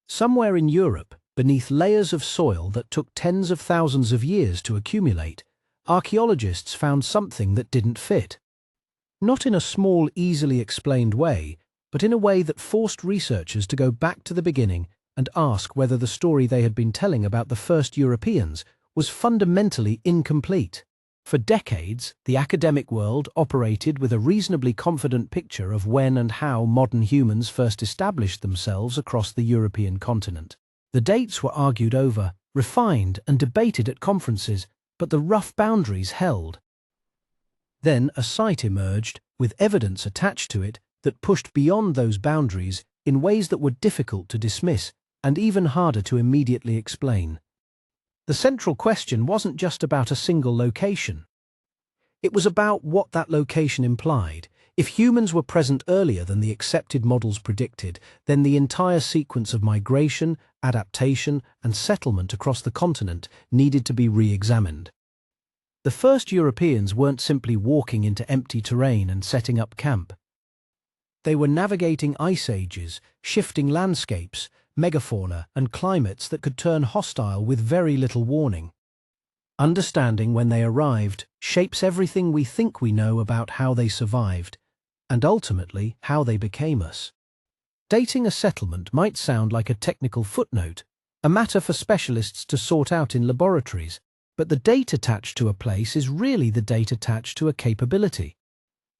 Somewhere in Europe, beneath layers of soil that took tens of thousands of years to accumulate, archaeologists found something that didn't fit. Not in a small, easily explained way, but in a way that forced researchers to go back to the beginning and ask whether the story they had been telling about the first Europeans was fundamentally incomplete. For decades, the academic world operated with a reasonably confident picture of when and how modern humans first established themselves across the European continent. The dates were argued over, refined, and debated at conferences, but the rough boundaries held. Then a site emerged, with evidence attached to it that pushed beyond those boundaries in ways that were difficult to dismiss and even harder to immediately explain. The central question wasn't just about a single location. It was about what that location implied. If humans were present earlier than the accepted models predicted, then the entire sequence of migration, adaptation, and settlement across the continent needed to be re-examined. The first Europeans weren't simply walking into empty terrain and setting up camp. They were navigating ice ages, shifting landscapes, megafauna, and climates that could turn hostile with very little warning. Understanding when they arrived shapes everything we think we know about how they survived, and ultimately how they became us. Dating a settlement might sound like a technical footnote, a matter for specialists to sort out in laboratories, but the date attached to a place is really the date attached to a capability.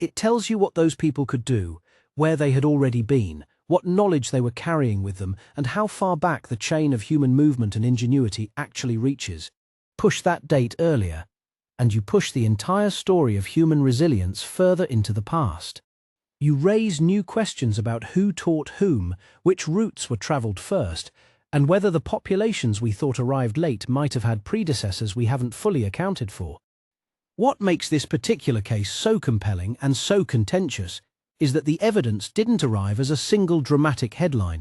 It tells you what those people could do, where they had already been, what knowledge they were carrying with them, and how far back the chain of human movement and ingenuity actually reaches. Push that date earlier, and you push the entire story of human resilience further into the past. You raise new questions about who taught whom, which routes were traveled first, and whether the populations we thought arrived late might have had predecessors we haven't fully accounted for. What makes this particular case so compelling and so contentious is that the evidence didn't arrive as a single dramatic headline.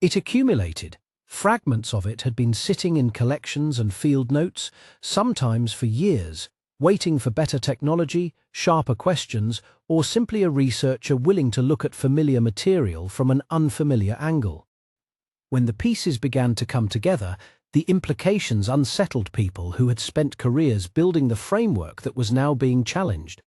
It accumulated. Fragments of it had been sitting in collections and field notes, sometimes for years, waiting for better technology, sharper questions, or simply a researcher willing to look at familiar material from an unfamiliar angle. When the pieces began to come together, the implications unsettled people who had spent careers building the framework that was now being challenged.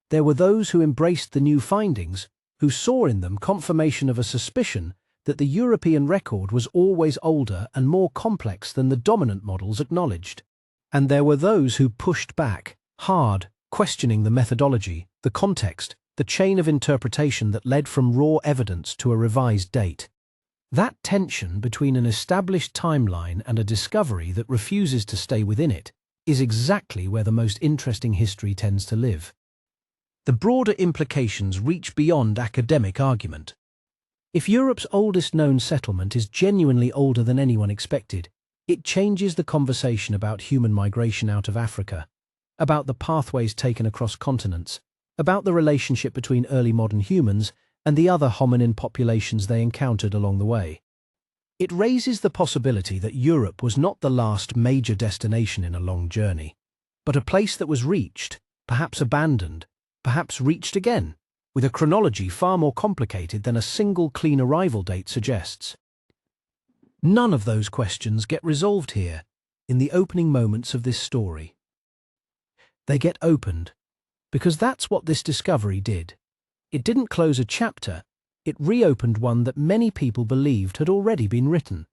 There were those who embraced the new findings, who saw in them confirmation of a suspicion that the European record was always older and more complex than the dominant models acknowledged. And there were those who pushed back, hard, questioning the methodology, the context, the chain of interpretation that led from raw evidence to a revised date. That tension between an established timeline and a discovery that refuses to stay within it is exactly where the most interesting history tends to live. The broader implications reach beyond academic argument. If Europe's oldest known settlement is genuinely older than anyone expected, it changes the conversation about human migration out of Africa, about the pathways taken across continents, about the relationship between early modern humans and the other hominin populations they encountered along the way. It raises the possibility that Europe was not the last major destination in a long journey, but a place that was reached, perhaps abandoned, perhaps reached again, with a chronology far more complicated than a single clean arrival date suggests. None of those questions get resolved here, in the opening moments of this story. They get opened, because that's what this discovery did. It didn't close a chapter, it reopened one that many people believed had already been written.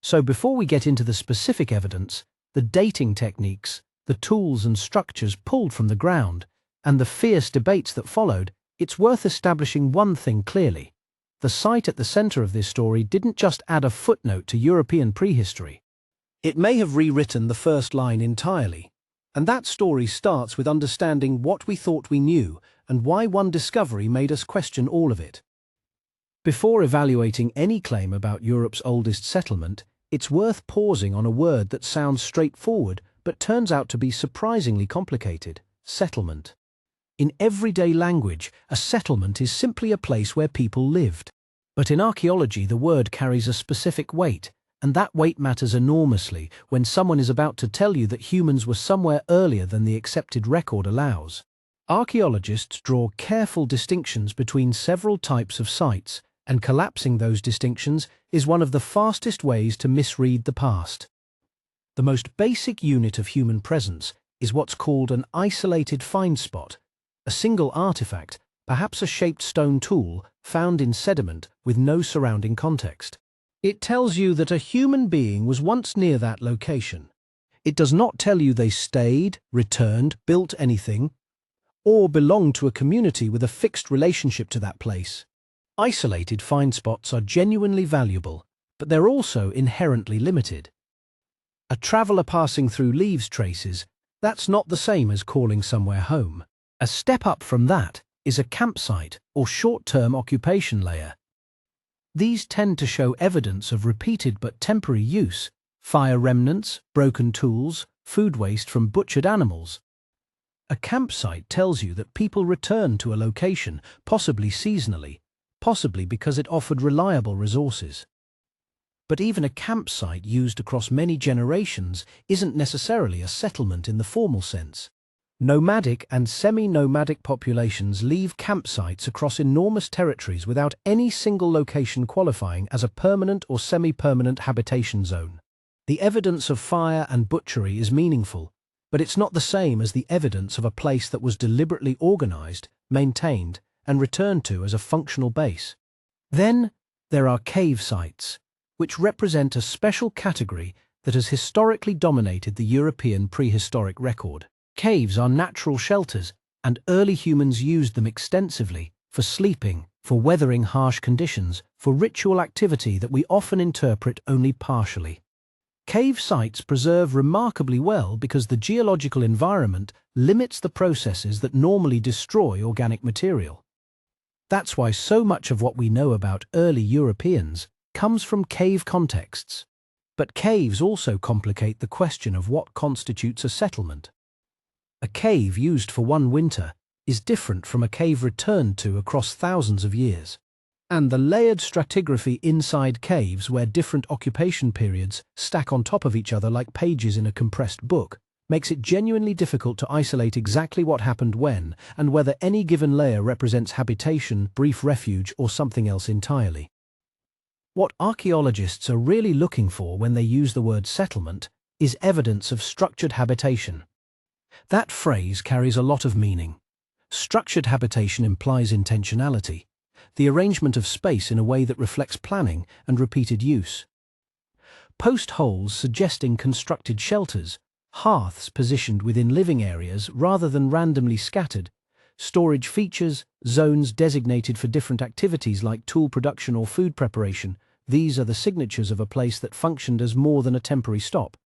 So before we get into the specific evidence, the dating techniques, the tools and structures pulled from the ground, and the fierce debates that followed, it's worth establishing one thing clearly. The site at the center of this story didn't just add a footnote to European prehistory. It may have rewritten the first line entirely. And that story starts with understanding what we thought we knew and why one discovery made us question all of it. Before evaluating any claim about Europe's oldest settlement, it's worth pausing on a word that sounds straightforward but turns out to be surprisingly complicated: settlement. In everyday language, a settlement is simply a place where people lived. But in archaeology, the word carries a specific weight, and that weight matters enormously when someone is about to tell you that humans were somewhere earlier than the accepted record allows. Archaeologists draw careful distinctions between several types of sites, and collapsing those distinctions is one of the fastest ways to misread the past. The most basic unit of human presence is what's called an isolated find spot, a single artifact, perhaps a shaped stone tool, found in sediment with no surrounding context. It tells you that a human being was once near that location. It does not tell you they stayed, returned, built anything, or belonged to a community with a fixed relationship to that place. Isolated find spots are genuinely valuable, but they're also inherently limited. A traveller passing through leaves traces, that's not the same as calling somewhere home. A step up from that is a campsite or short-term occupation layer. These tend to show evidence of repeated but temporary use, fire remnants, broken tools, food waste from butchered animals. A campsite tells you that people return to a location, possibly seasonally, possibly because it offered reliable resources. But even a campsite used across many generations isn't necessarily a settlement in the formal sense. Nomadic and semi-nomadic populations leave campsites across enormous territories without any single location qualifying as a permanent or semi-permanent habitation zone. The evidence of fire and butchery is meaningful, but it's not the same as the evidence of a place that was deliberately organized, maintained, and returned to as a functional base. Then there are cave sites, which represent a special category that has historically dominated the European prehistoric record. Caves are natural shelters, and early humans used them extensively for sleeping, for weathering harsh conditions, for ritual activity that we often interpret only partially. Cave sites preserve remarkably well because the geological environment limits the processes that normally destroy organic material. That's why so much of what we know about early Europeans comes from cave contexts. But caves also complicate the question of what constitutes a settlement. A cave used for one winter is different from a cave returned to across thousands of years. And the layered stratigraphy inside caves, where different occupation periods stack on top of each other like pages in a compressed book, makes it genuinely difficult to isolate exactly what happened when and whether any given layer represents habitation, brief refuge, or something else entirely. What archaeologists are really looking for when they use the word settlement is evidence of structured habitation. That phrase carries a lot of meaning. Structured habitation implies intentionality, the arrangement of space in a way that reflects planning and repeated use. Post holes suggesting constructed shelters, hearths positioned within living areas rather than randomly scattered, storage features, zones designated for different activities like tool production or food preparation. These are the signatures of a place that functioned as more than a temporary stop.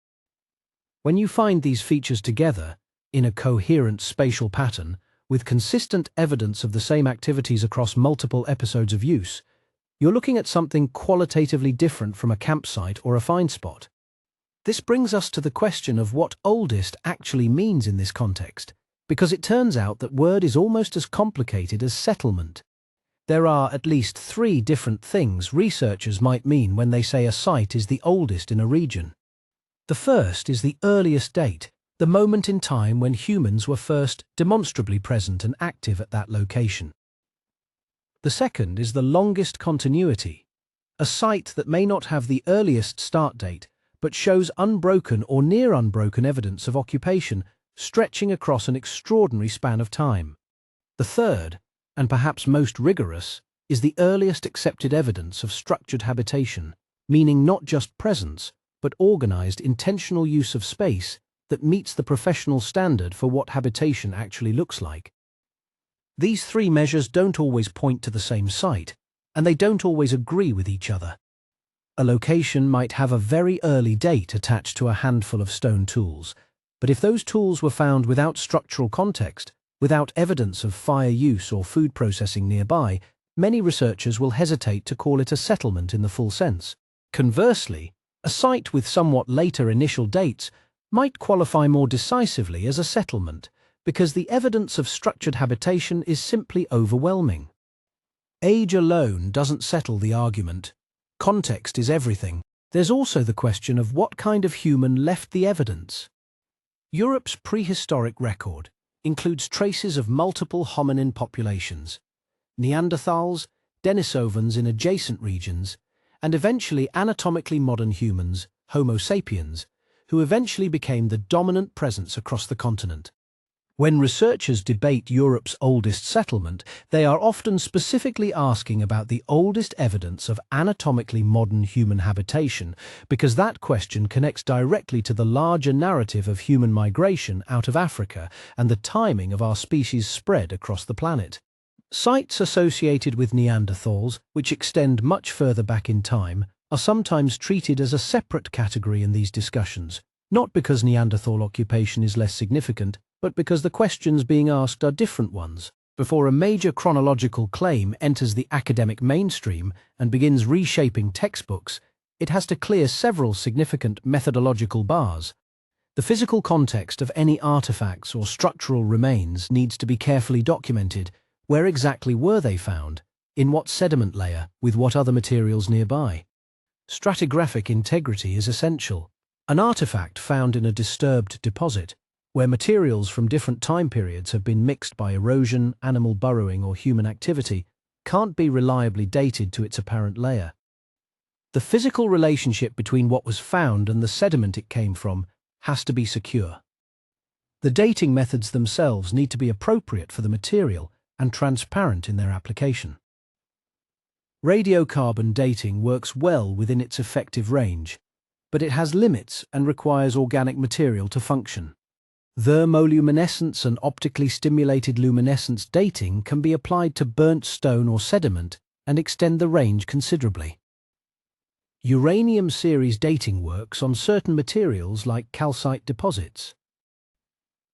When you find these features together, in a coherent spatial pattern, with consistent evidence of the same activities across multiple episodes of use, you're looking at something qualitatively different from a campsite or a find spot. This brings us to the question of what oldest actually means in this context, because it turns out that word is almost as complicated as settlement. There are at least 3 different things researchers might mean when they say a site is the oldest in a region. The first is the earliest date, the moment in time when humans were first demonstrably present and active at that location. The second is the longest continuity, a site that may not have the earliest start date, but shows unbroken or near unbroken evidence of occupation stretching across an extraordinary span of time. The third, and perhaps most rigorous, is the earliest accepted evidence of structured habitation, meaning not just presence, but organized intentional use of space that meets the professional standard for what habitation actually looks like. These 3 measures don't always point to the same site, and they don't always agree with each other. A location might have a very early date attached to a handful of stone tools, but if those tools were found without structural context, without evidence of fire use or food processing nearby, many researchers will hesitate to call it a settlement in the full sense. Conversely, a site with somewhat later initial dates might qualify more decisively as a settlement, because the evidence of structured habitation is simply overwhelming. Age alone doesn't settle the argument. Context is everything. There's also the question of what kind of human left the evidence. Europe's prehistoric record includes traces of multiple hominin populations: Neanderthals, Denisovans in adjacent regions, and eventually anatomically modern humans, Homo sapiens, who eventually became the dominant presence across the continent. When researchers debate Europe's oldest settlement, they are often specifically asking about the oldest evidence of anatomically modern human habitation, because that question connects directly to the larger narrative of human migration out of Africa and the timing of our species' spread across the planet. Sites associated with Neanderthals, which extend much further back in time, are sometimes treated as a separate category in these discussions, not because Neanderthal occupation is less significant, but because the questions being asked are different ones. Before a major chronological claim enters the academic mainstream and begins reshaping textbooks, it has to clear several significant methodological bars. The physical context of any artifacts or structural remains needs to be carefully documented. Where exactly were they found? In what sediment layer? With what other materials nearby? Stratigraphic integrity is essential. An artifact found in a disturbed deposit, where materials from different time periods have been mixed by erosion, animal burrowing, or human activity, can't be reliably dated to its apparent layer. The physical relationship between what was found and the sediment it came from has to be secure. The dating methods themselves need to be appropriate for the material and transparent in their application. Radiocarbon dating works well within its effective range, but it has limits and requires organic material to function. Thermoluminescence and optically stimulated luminescence dating can be applied to burnt stone or sediment and extend the range considerably. Uranium series dating works on certain materials like calcite deposits.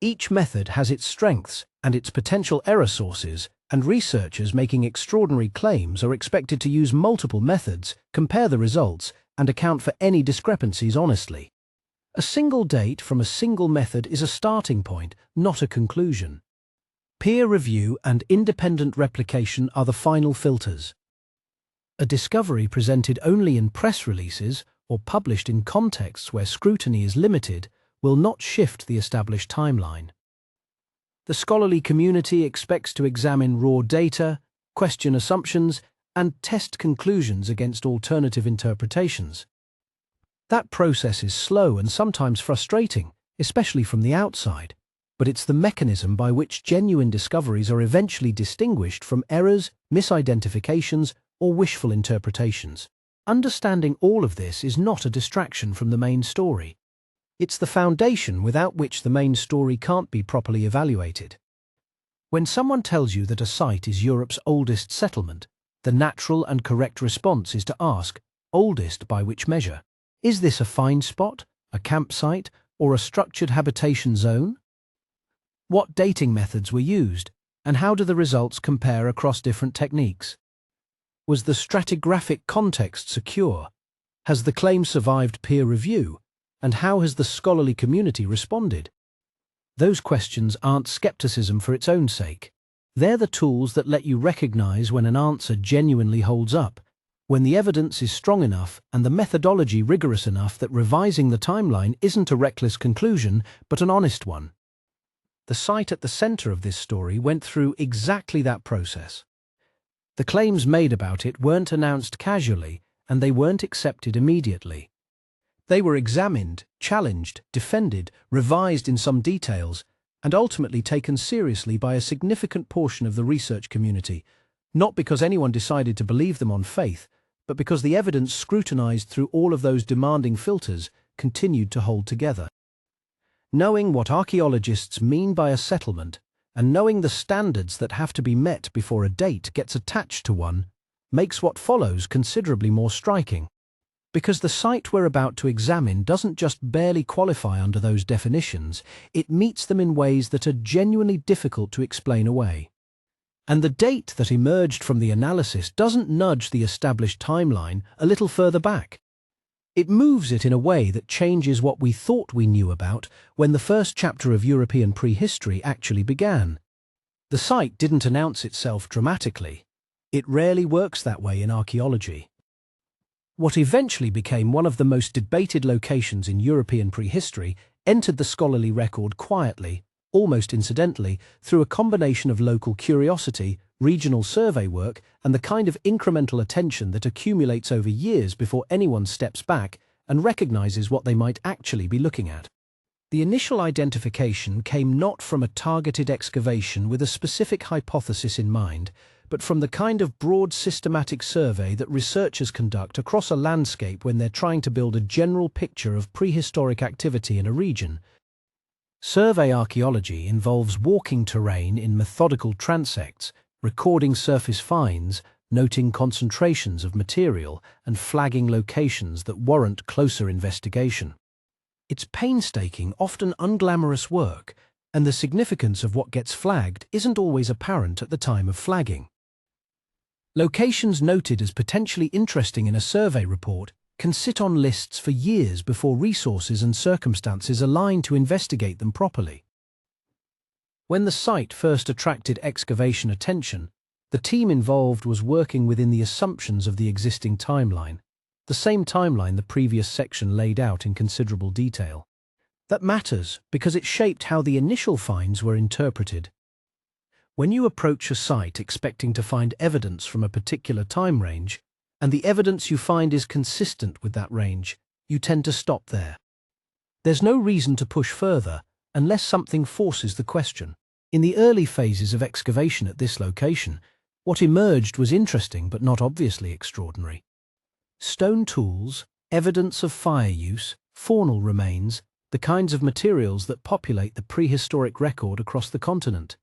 Each method has its strengths and its potential error sources, and researchers making extraordinary claims are expected to use multiple methods, compare the results, and account for any discrepancies honestly. A single date from a single method is a starting point, not a conclusion. Peer review and independent replication are the final filters. A discovery presented only in press releases or published in contexts where scrutiny is limited will not shift the established timeline. The scholarly community expects to examine raw data, question assumptions, and test conclusions against alternative interpretations. That process is slow and sometimes frustrating, especially from the outside, but it's the mechanism by which genuine discoveries are eventually distinguished from errors, misidentifications, or wishful interpretations. Understanding all of this is not a distraction from the main story. It's the foundation without which the main story can't be properly evaluated. When someone tells you that a site is Europe's oldest settlement, the natural and correct response is to ask, oldest by which measure? Is this a find spot, a campsite, or a structured habitation zone? What dating methods were used, and how do the results compare across different techniques? Was the stratigraphic context secure? Has the claim survived peer review? And how has the scholarly community responded? Those questions aren't skepticism for its own sake. They're the tools that let you recognize when an answer genuinely holds up, when the evidence is strong enough and the methodology rigorous enough that revising the timeline isn't a reckless conclusion, but an honest one. The site at the center of this story went through exactly that process. The claims made about it weren't announced casually, and they weren't accepted immediately. They were examined, challenged, defended, revised in some details, and ultimately taken seriously by a significant portion of the research community, not because anyone decided to believe them on faith, but because the evidence scrutinized through all of those demanding filters continued to hold together. Knowing what archaeologists mean by a settlement, and knowing the standards that have to be met before a date gets attached to one, makes what follows considerably more striking. Because the site we're about to examine doesn't just barely qualify under those definitions, it meets them in ways that are genuinely difficult to explain away. And the date that emerged from the analysis doesn't nudge the established timeline a little further back. It moves it in a way that changes what we thought we knew about when the first chapter of European prehistory actually began. The site didn't announce itself dramatically. It rarely works that way in archaeology. What eventually became one of the most debated locations in European prehistory entered the scholarly record quietly, almost incidentally, through a combination of local curiosity, regional survey work, and the kind of incremental attention that accumulates over years before anyone steps back and recognizes what they might actually be looking at. The initial identification came not from a targeted excavation with a specific hypothesis in mind, but from the kind of broad systematic survey that researchers conduct across a landscape when they're trying to build a general picture of prehistoric activity in a region. Survey archaeology involves walking terrain in methodical transects, recording surface finds, noting concentrations of material, and flagging locations that warrant closer investigation. It's painstaking, often unglamorous work, and the significance of what gets flagged isn't always apparent at the time of flagging. Locations noted as potentially interesting in a survey report can sit on lists for years before resources and circumstances align to investigate them properly. When the site first attracted excavation attention, the team involved was working within the assumptions of the existing timeline, the same timeline the previous section laid out in considerable detail. That matters because it shaped how the initial finds were interpreted. When you approach a site expecting to find evidence from a particular time range, and the evidence you find is consistent with that range, you tend to stop there. There's no reason to push further unless something forces the question. In the early phases of excavation at this location, what emerged was interesting but not obviously extraordinary. Stone tools, evidence of fire use, faunal remains, the kinds of materials that populate the prehistoric record across the continent.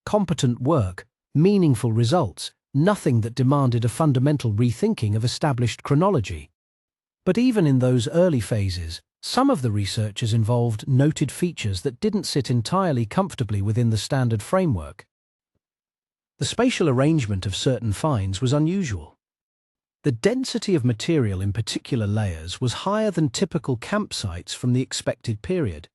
Competent work, meaningful results, nothing that demanded a fundamental rethinking of established chronology. But even in those early phases, some of the researchers involved noted features that didn't sit entirely comfortably within the standard framework. The spatial arrangement of certain finds was unusual. The density of material in particular layers was higher than typical campsites from the expected period.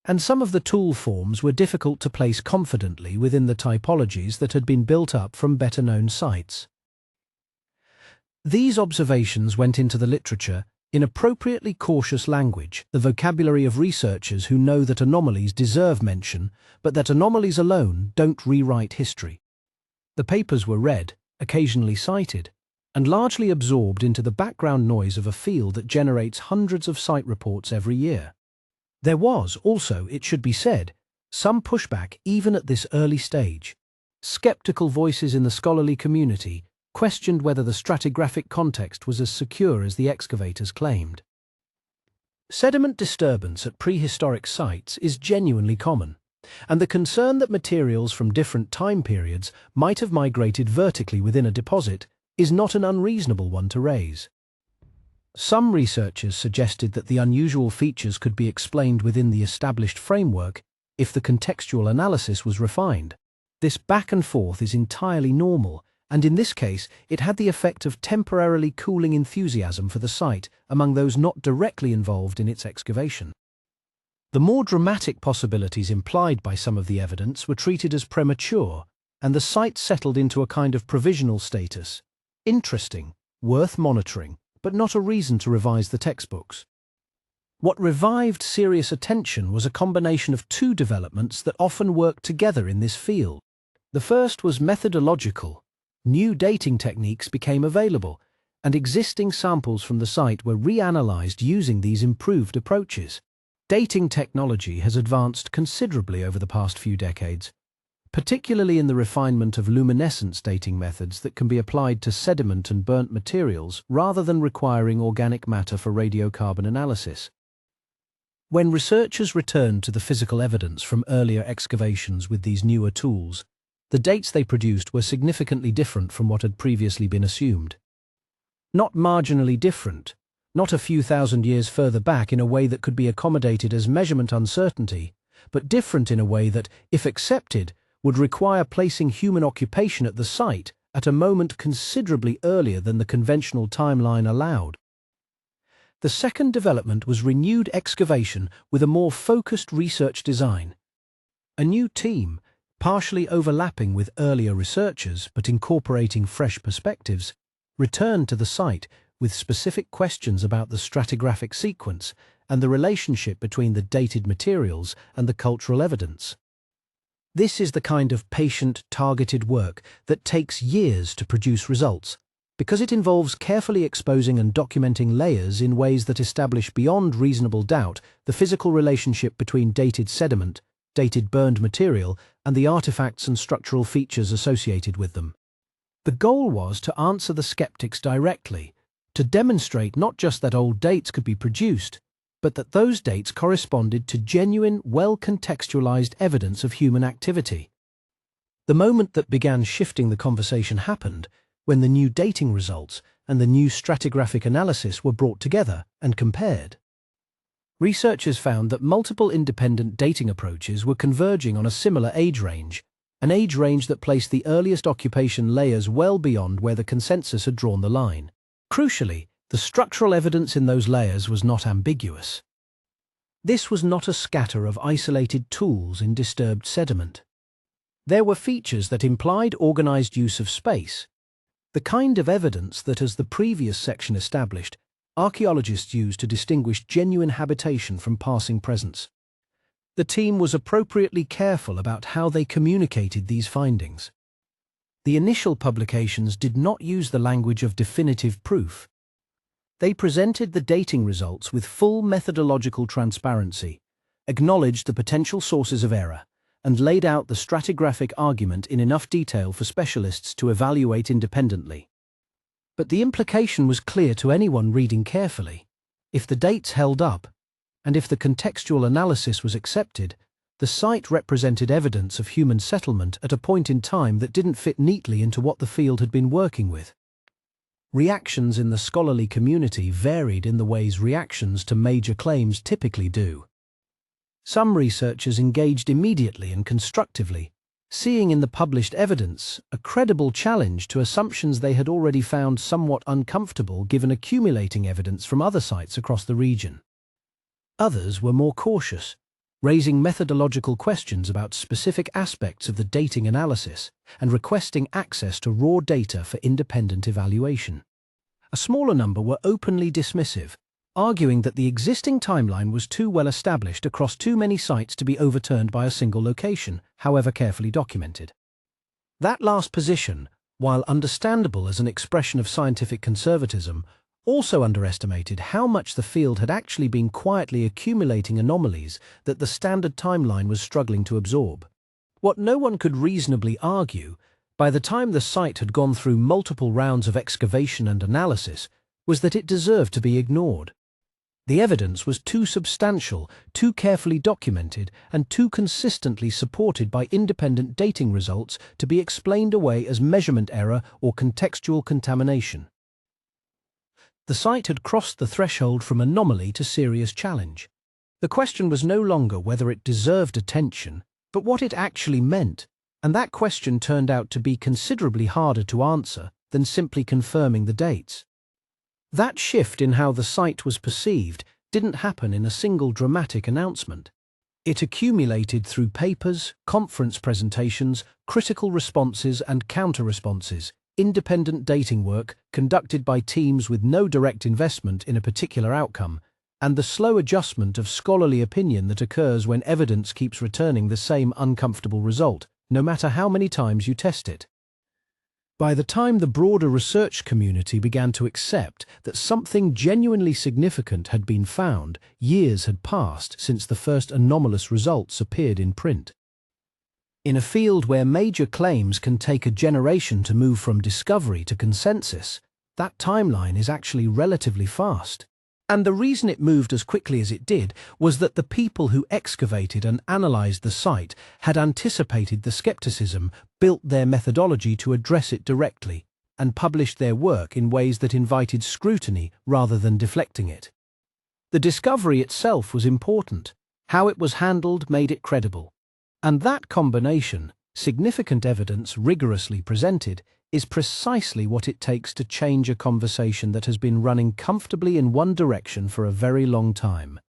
And some of the tool forms were difficult to place confidently within the typologies that had been built up from better-known sites. These observations went into the literature in appropriately cautious language, the vocabulary of researchers who know that anomalies deserve mention, but that anomalies alone don't rewrite history. The papers were read, occasionally cited, and largely absorbed into the background noise of a field that generates hundreds of site reports every year. There was also, it should be said, some pushback even at this early stage. Skeptical voices in the scholarly community questioned whether the stratigraphic context was as secure as the excavators claimed. Sediment disturbance at prehistoric sites is genuinely common, and the concern that materials from different time periods might have migrated vertically within a deposit is not an unreasonable one to raise. Some researchers suggested that the unusual features could be explained within the established framework if the contextual analysis was refined. This back and forth is entirely normal, and in this case it had the effect of temporarily cooling enthusiasm for the site among those not directly involved in its excavation. The more dramatic possibilities implied by some of the evidence were treated as premature, and the site settled into a kind of provisional status. Interesting, worth monitoring, but not a reason to revise the textbooks. What revived serious attention was a combination of two developments that often work together in this field. The first was methodological. New dating techniques became available, and existing samples from the site were reanalyzed using these improved approaches. Dating technology has advanced considerably over the past few decades, particularly in the refinement of luminescence dating methods that can be applied to sediment and burnt materials rather than requiring organic matter for radiocarbon analysis. When researchers returned to the physical evidence from earlier excavations with these newer tools, the dates they produced were significantly different from what had previously been assumed. Not marginally different, not a few thousand years further back in a way that could be accommodated as measurement uncertainty, but different in a way that, if accepted, would require placing human occupation at the site at a moment considerably earlier than the conventional timeline allowed. The second development was renewed excavation with a more focused research design. A new team, partially overlapping with earlier researchers but incorporating fresh perspectives, returned to the site with specific questions about the stratigraphic sequence and the relationship between the dated materials and the cultural evidence. This is the kind of patient, targeted work that takes years to produce results, because it involves carefully exposing and documenting layers in ways that establish beyond reasonable doubt the physical relationship between dated sediment, dated burned material, and the artifacts and structural features associated with them. The goal was to answer the skeptics directly, to demonstrate not just that old dates could be produced, but that those dates corresponded to genuine, well-contextualized evidence of human activity. The moment that began shifting the conversation happened when the new dating results and the new stratigraphic analysis were brought together and compared. Researchers found that multiple independent dating approaches were converging on a similar age range, an age range that placed the earliest occupation layers well beyond where the consensus had drawn the line. Crucially, the structural evidence in those layers was not ambiguous. This was not a scatter of isolated tools in disturbed sediment. There were features that implied organized use of space, the kind of evidence that, as the previous section established, archaeologists use to distinguish genuine habitation from passing presence. The team was appropriately careful about how they communicated these findings. The initial publications did not use the language of definitive proof. They presented the dating results with full methodological transparency, acknowledged the potential sources of error, and laid out the stratigraphic argument in enough detail for specialists to evaluate independently. But the implication was clear to anyone reading carefully. If the dates held up, and if the contextual analysis was accepted, the site represented evidence of human settlement at a point in time that didn't fit neatly into what the field had been working with. Reactions in the scholarly community varied in the ways reactions to major claims typically do. Some researchers engaged immediately and constructively, seeing in the published evidence a credible challenge to assumptions they had already found somewhat uncomfortable given accumulating evidence from other sites across the region. Others were more cautious, raising methodological questions about specific aspects of the dating analysis and requesting access to raw data for independent evaluation. A smaller number were openly dismissive, arguing that the existing timeline was too well established across too many sites to be overturned by a single location, however carefully documented. That last position, while understandable as an expression of scientific conservatism, also underestimated how much the field had actually been quietly accumulating anomalies that the standard timeline was struggling to absorb. What no one could reasonably argue, by the time the site had gone through multiple rounds of excavation and analysis, was that it deserved to be ignored. The evidence was too substantial, too carefully documented, and too consistently supported by independent dating results to be explained away as measurement error or contextual contamination. The site had crossed the threshold from anomaly to serious challenge. The question was no longer whether it deserved attention, but what it actually meant, and that question turned out to be considerably harder to answer than simply confirming the dates. That shift in how the site was perceived didn't happen in a single dramatic announcement. It accumulated through papers, conference presentations, critical responses and counter-responses, independent dating work conducted by teams with no direct investment in a particular outcome, and the slow adjustment of scholarly opinion that occurs when evidence keeps returning the same uncomfortable result, no matter how many times you test it. By the time the broader research community began to accept that something genuinely significant had been found, years had passed since the first anomalous results appeared in print. In a field where major claims can take a generation to move from discovery to consensus, that timeline is actually relatively fast. And the reason it moved as quickly as it did was that the people who excavated and analyzed the site had anticipated the skepticism, built their methodology to address it directly, and published their work in ways that invited scrutiny rather than deflecting it. The discovery itself was important. How it was handled made it credible. And that combination, significant evidence rigorously presented, is precisely what it takes to change a conversation that has been running comfortably in one direction for a very long time.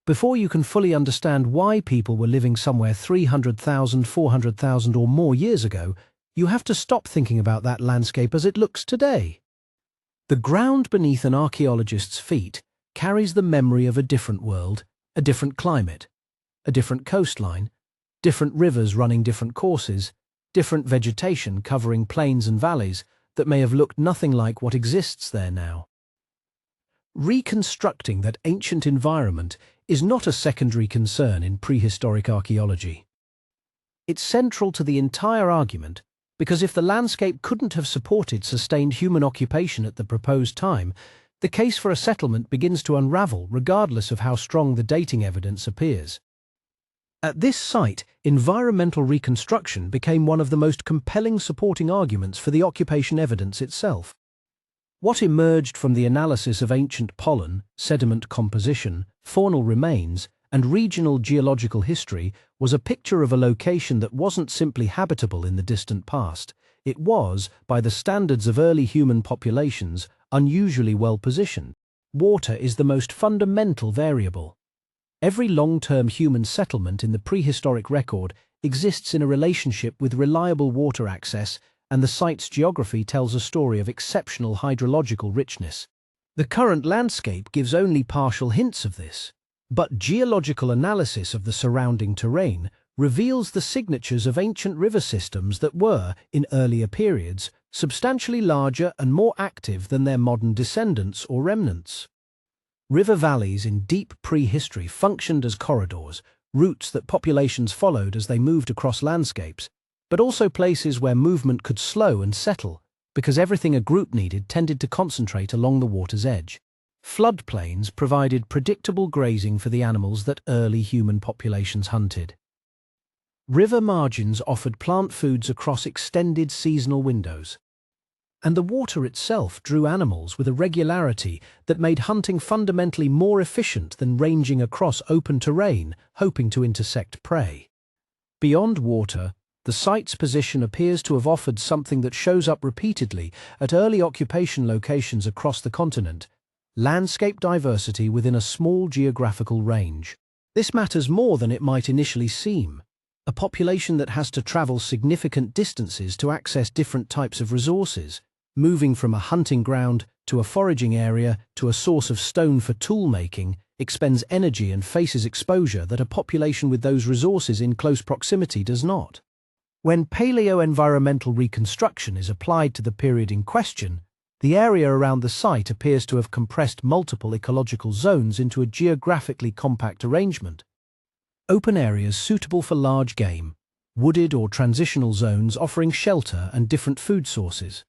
Before you can fully understand why people were living somewhere 300,000, 400,000 or more years ago, you have to stop thinking about that landscape as it looks today. The ground beneath an archaeologist's feet carries the memory of a different world, a different climate, a different coastline, different rivers running different courses, different vegetation covering plains and valleys that may have looked nothing like what exists there now. Reconstructing that ancient environment is not a secondary concern in prehistoric archaeology. It's central to the entire argument because if the landscape couldn't have supported sustained human occupation at the proposed time, the case for a settlement begins to unravel regardless of how strong the dating evidence appears. At this site, environmental reconstruction became one of the most compelling supporting arguments for the occupation evidence itself. What emerged from the analysis of ancient pollen, sediment composition, faunal remains, and regional geological history was a picture of a location that wasn't simply habitable in the distant past. It was, by the standards of early human populations, unusually well positioned. Water is the most fundamental variable. Every long-term human settlement in the prehistoric record exists in a relationship with reliable water access, and the site's geography tells a story of exceptional hydrological richness. The current landscape gives only partial hints of this, but geological analysis of the surrounding terrain reveals the signatures of ancient river systems that were, in earlier periods, substantially larger and more active than their modern descendants or remnants. River valleys in deep prehistory functioned as corridors, routes that populations followed as they moved across landscapes, but also places where movement could slow and settle, because everything a group needed tended to concentrate along the water's edge. Floodplains provided predictable grazing for the animals that early human populations hunted. River margins offered plant foods across extended seasonal windows. And the water itself drew animals with a regularity that made hunting fundamentally more efficient than ranging across open terrain, hoping to intersect prey. Beyond water, the site's position appears to have offered something that shows up repeatedly at early occupation locations across the continent: landscape diversity within a small geographical range. This matters more than it might initially seem. A population that has to travel significant distances to access different types of resources, moving from a hunting ground to a foraging area to a source of stone for tool making, expends energy and faces exposure that a population with those resources in close proximity does not. When paleo-environmental reconstruction is applied to the period in question, the area around the site appears to have compressed multiple ecological zones into a geographically compact arrangement. Open areas suitable for large game, wooded or transitional zones offering shelter and different food sources.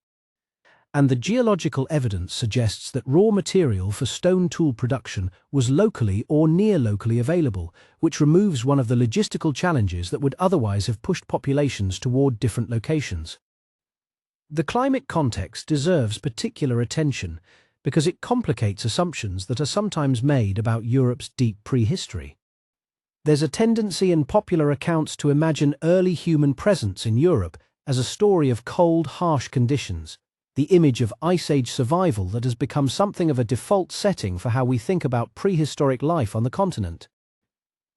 And the geological evidence suggests that raw material for stone tool production was locally or near locally available, which removes one of the logistical challenges that would otherwise have pushed populations toward different locations. The climate context deserves particular attention because it complicates assumptions that are sometimes made about Europe's deep prehistory. There's a tendency in popular accounts to imagine early human presence in Europe as a story of cold, harsh conditions, the image of Ice Age survival that has become something of a default setting for how we think about prehistoric life on the continent.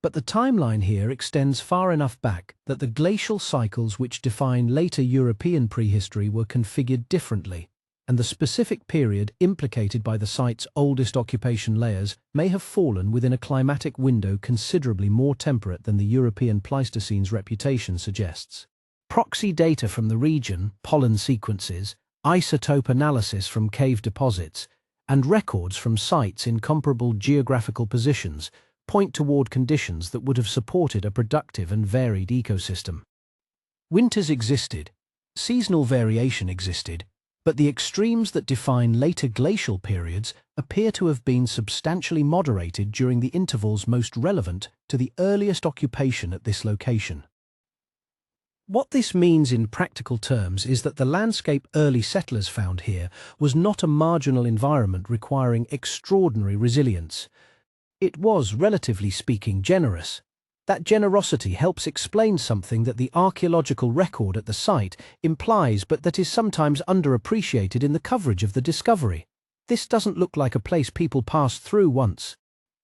But the timeline here extends far enough back that the glacial cycles which define later European prehistory were configured differently, and the specific period implicated by the site's oldest occupation layers may have fallen within a climatic window considerably more temperate than the European Pleistocene's reputation suggests. Proxy data from the region, pollen sequences, isotope analysis from cave deposits, and records from sites in comparable geographical positions point toward conditions that would have supported a productive and varied ecosystem. Winters existed, seasonal variation existed, but the extremes that define later glacial periods appear to have been substantially moderated during the intervals most relevant to the earliest occupation at this location. What this means in practical terms is that the landscape early settlers found here was not a marginal environment requiring extraordinary resilience. It was, relatively speaking, generous. That generosity helps explain something that the archaeological record at the site implies but that is sometimes underappreciated in the coverage of the discovery. This doesn't look like a place people passed through once.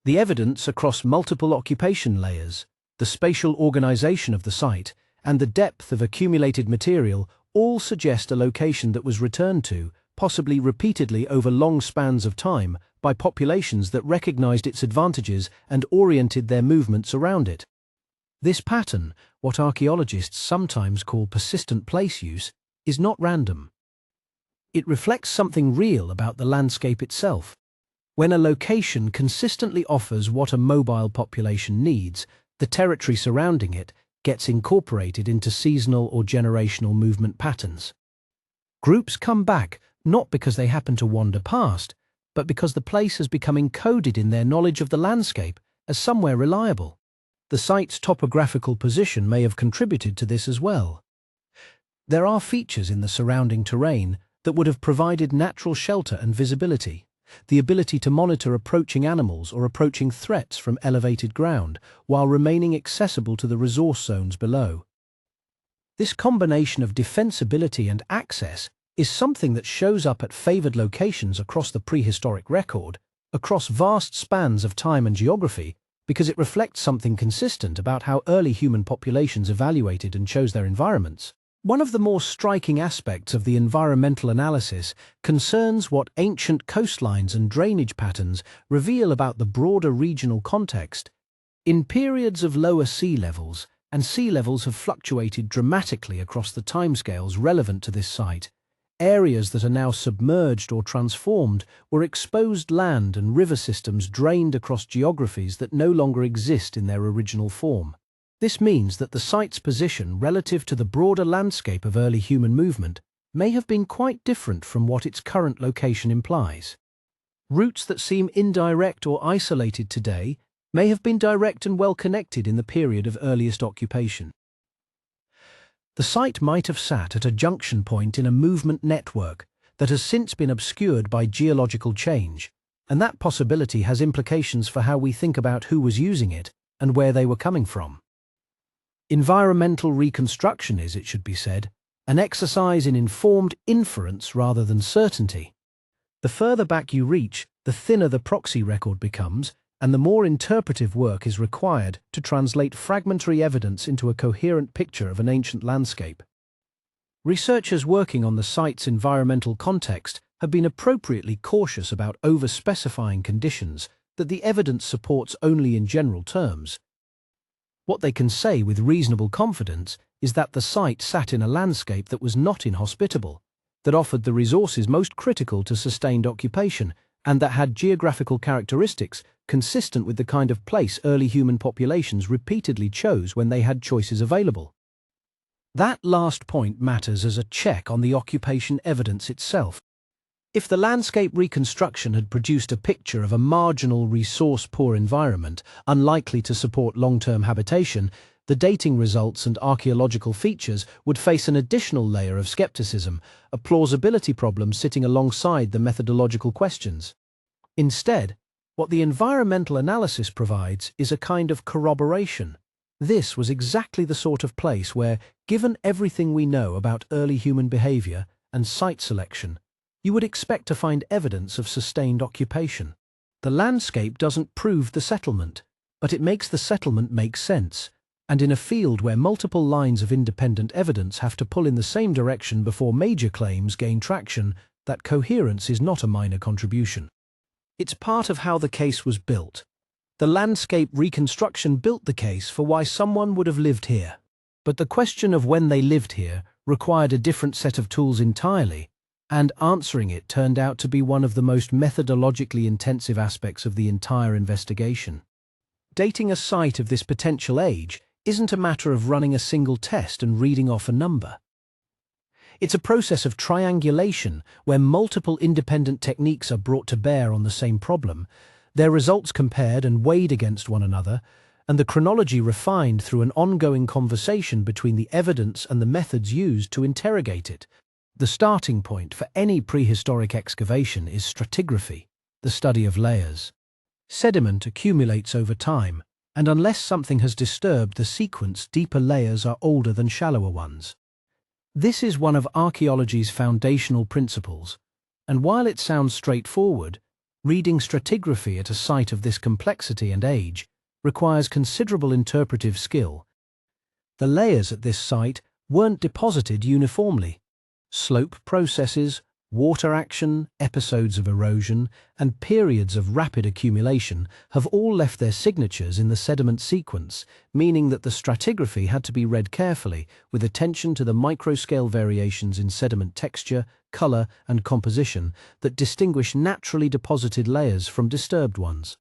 The evidence across multiple occupation layers, the spatial organization of the site, and the depth of accumulated material all suggest a location that was returned to, possibly repeatedly over long spans of time, by populations that recognized its advantages and oriented their movements around it. This pattern, what archaeologists sometimes call persistent place use, is not random. It reflects something real about the landscape itself. When a location consistently offers what a mobile population needs, the territory surrounding it gets incorporated into seasonal or generational movement patterns. Groups come back not because they happen to wander past, but because the place has become encoded in their knowledge of the landscape as somewhere reliable. The site's topographical position may have contributed to this as well. There are features in the surrounding terrain that would have provided natural shelter and visibility, the ability to monitor approaching animals or approaching threats from elevated ground, while remaining accessible to the resource zones below. This combination of defensibility and access is something that shows up at favored locations across the prehistoric record, across vast spans of time and geography, because it reflects something consistent about how early human populations evaluated and chose their environments. One of the more striking aspects of the environmental analysis concerns what ancient coastlines and drainage patterns reveal about the broader regional context. In periods of lower sea levels, and sea levels have fluctuated dramatically across the timescales relevant to this site, areas that are now submerged or transformed were exposed land and river systems drained across geographies that no longer exist in their original form. This means that the site's position relative to the broader landscape of early human movement may have been quite different from what its current location implies. Routes that seem indirect or isolated today may have been direct and well connected in the period of earliest occupation. The site might have sat at a junction point in a movement network that has since been obscured by geological change, and that possibility has implications for how we think about who was using it and where they were coming from. Environmental reconstruction is, it should be said, an exercise in informed inference rather than certainty. The further back you reach, the thinner the proxy record becomes, and the more interpretive work is required to translate fragmentary evidence into a coherent picture of an ancient landscape. Researchers working on the site's environmental context have been appropriately cautious about over-specifying conditions that the evidence supports only in general terms. What they can say with reasonable confidence is that the site sat in a landscape that was not inhospitable, that offered the resources most critical to sustained occupation, and that had geographical characteristics consistent with the kind of place early human populations repeatedly chose when they had choices available. That last point matters as a check on the occupation evidence itself. If the landscape reconstruction had produced a picture of a marginal resource-poor environment, unlikely to support long-term habitation, the dating results and archaeological features would face an additional layer of skepticism, a plausibility problem sitting alongside the methodological questions. Instead, what the environmental analysis provides is a kind of corroboration. This was exactly the sort of place where, given everything we know about early human behavior and site selection, you would expect to find evidence of sustained occupation. The landscape doesn't prove the settlement, but it makes the settlement make sense, and in a field where multiple lines of independent evidence have to pull in the same direction before major claims gain traction, that coherence is not a minor contribution. It's part of how the case was built. The landscape reconstruction built the case for why someone would have lived here. But the question of when they lived here required a different set of tools entirely, and answering it turned out to be one of the most methodologically intensive aspects of the entire investigation. Dating a site of this potential age isn't a matter of running a single test and reading off a number. It's a process of triangulation where multiple independent techniques are brought to bear on the same problem, their results compared and weighed against one another, and the chronology refined through an ongoing conversation between the evidence and the methods used to interrogate it. The starting point for any prehistoric excavation is stratigraphy, the study of layers. Sediment accumulates over time, and unless something has disturbed the sequence, deeper layers are older than shallower ones. This is one of archaeology's foundational principles, and while it sounds straightforward, reading stratigraphy at a site of this complexity and age requires considerable interpretive skill. The layers at this site weren't deposited uniformly. Slope processes, Water action, episodes of erosion, and periods of rapid accumulation have all left their signatures in the sediment sequence, meaning that the stratigraphy had to be read carefully, with attention to the microscale variations in sediment texture, color, and composition that distinguish naturally deposited layers from disturbed ones.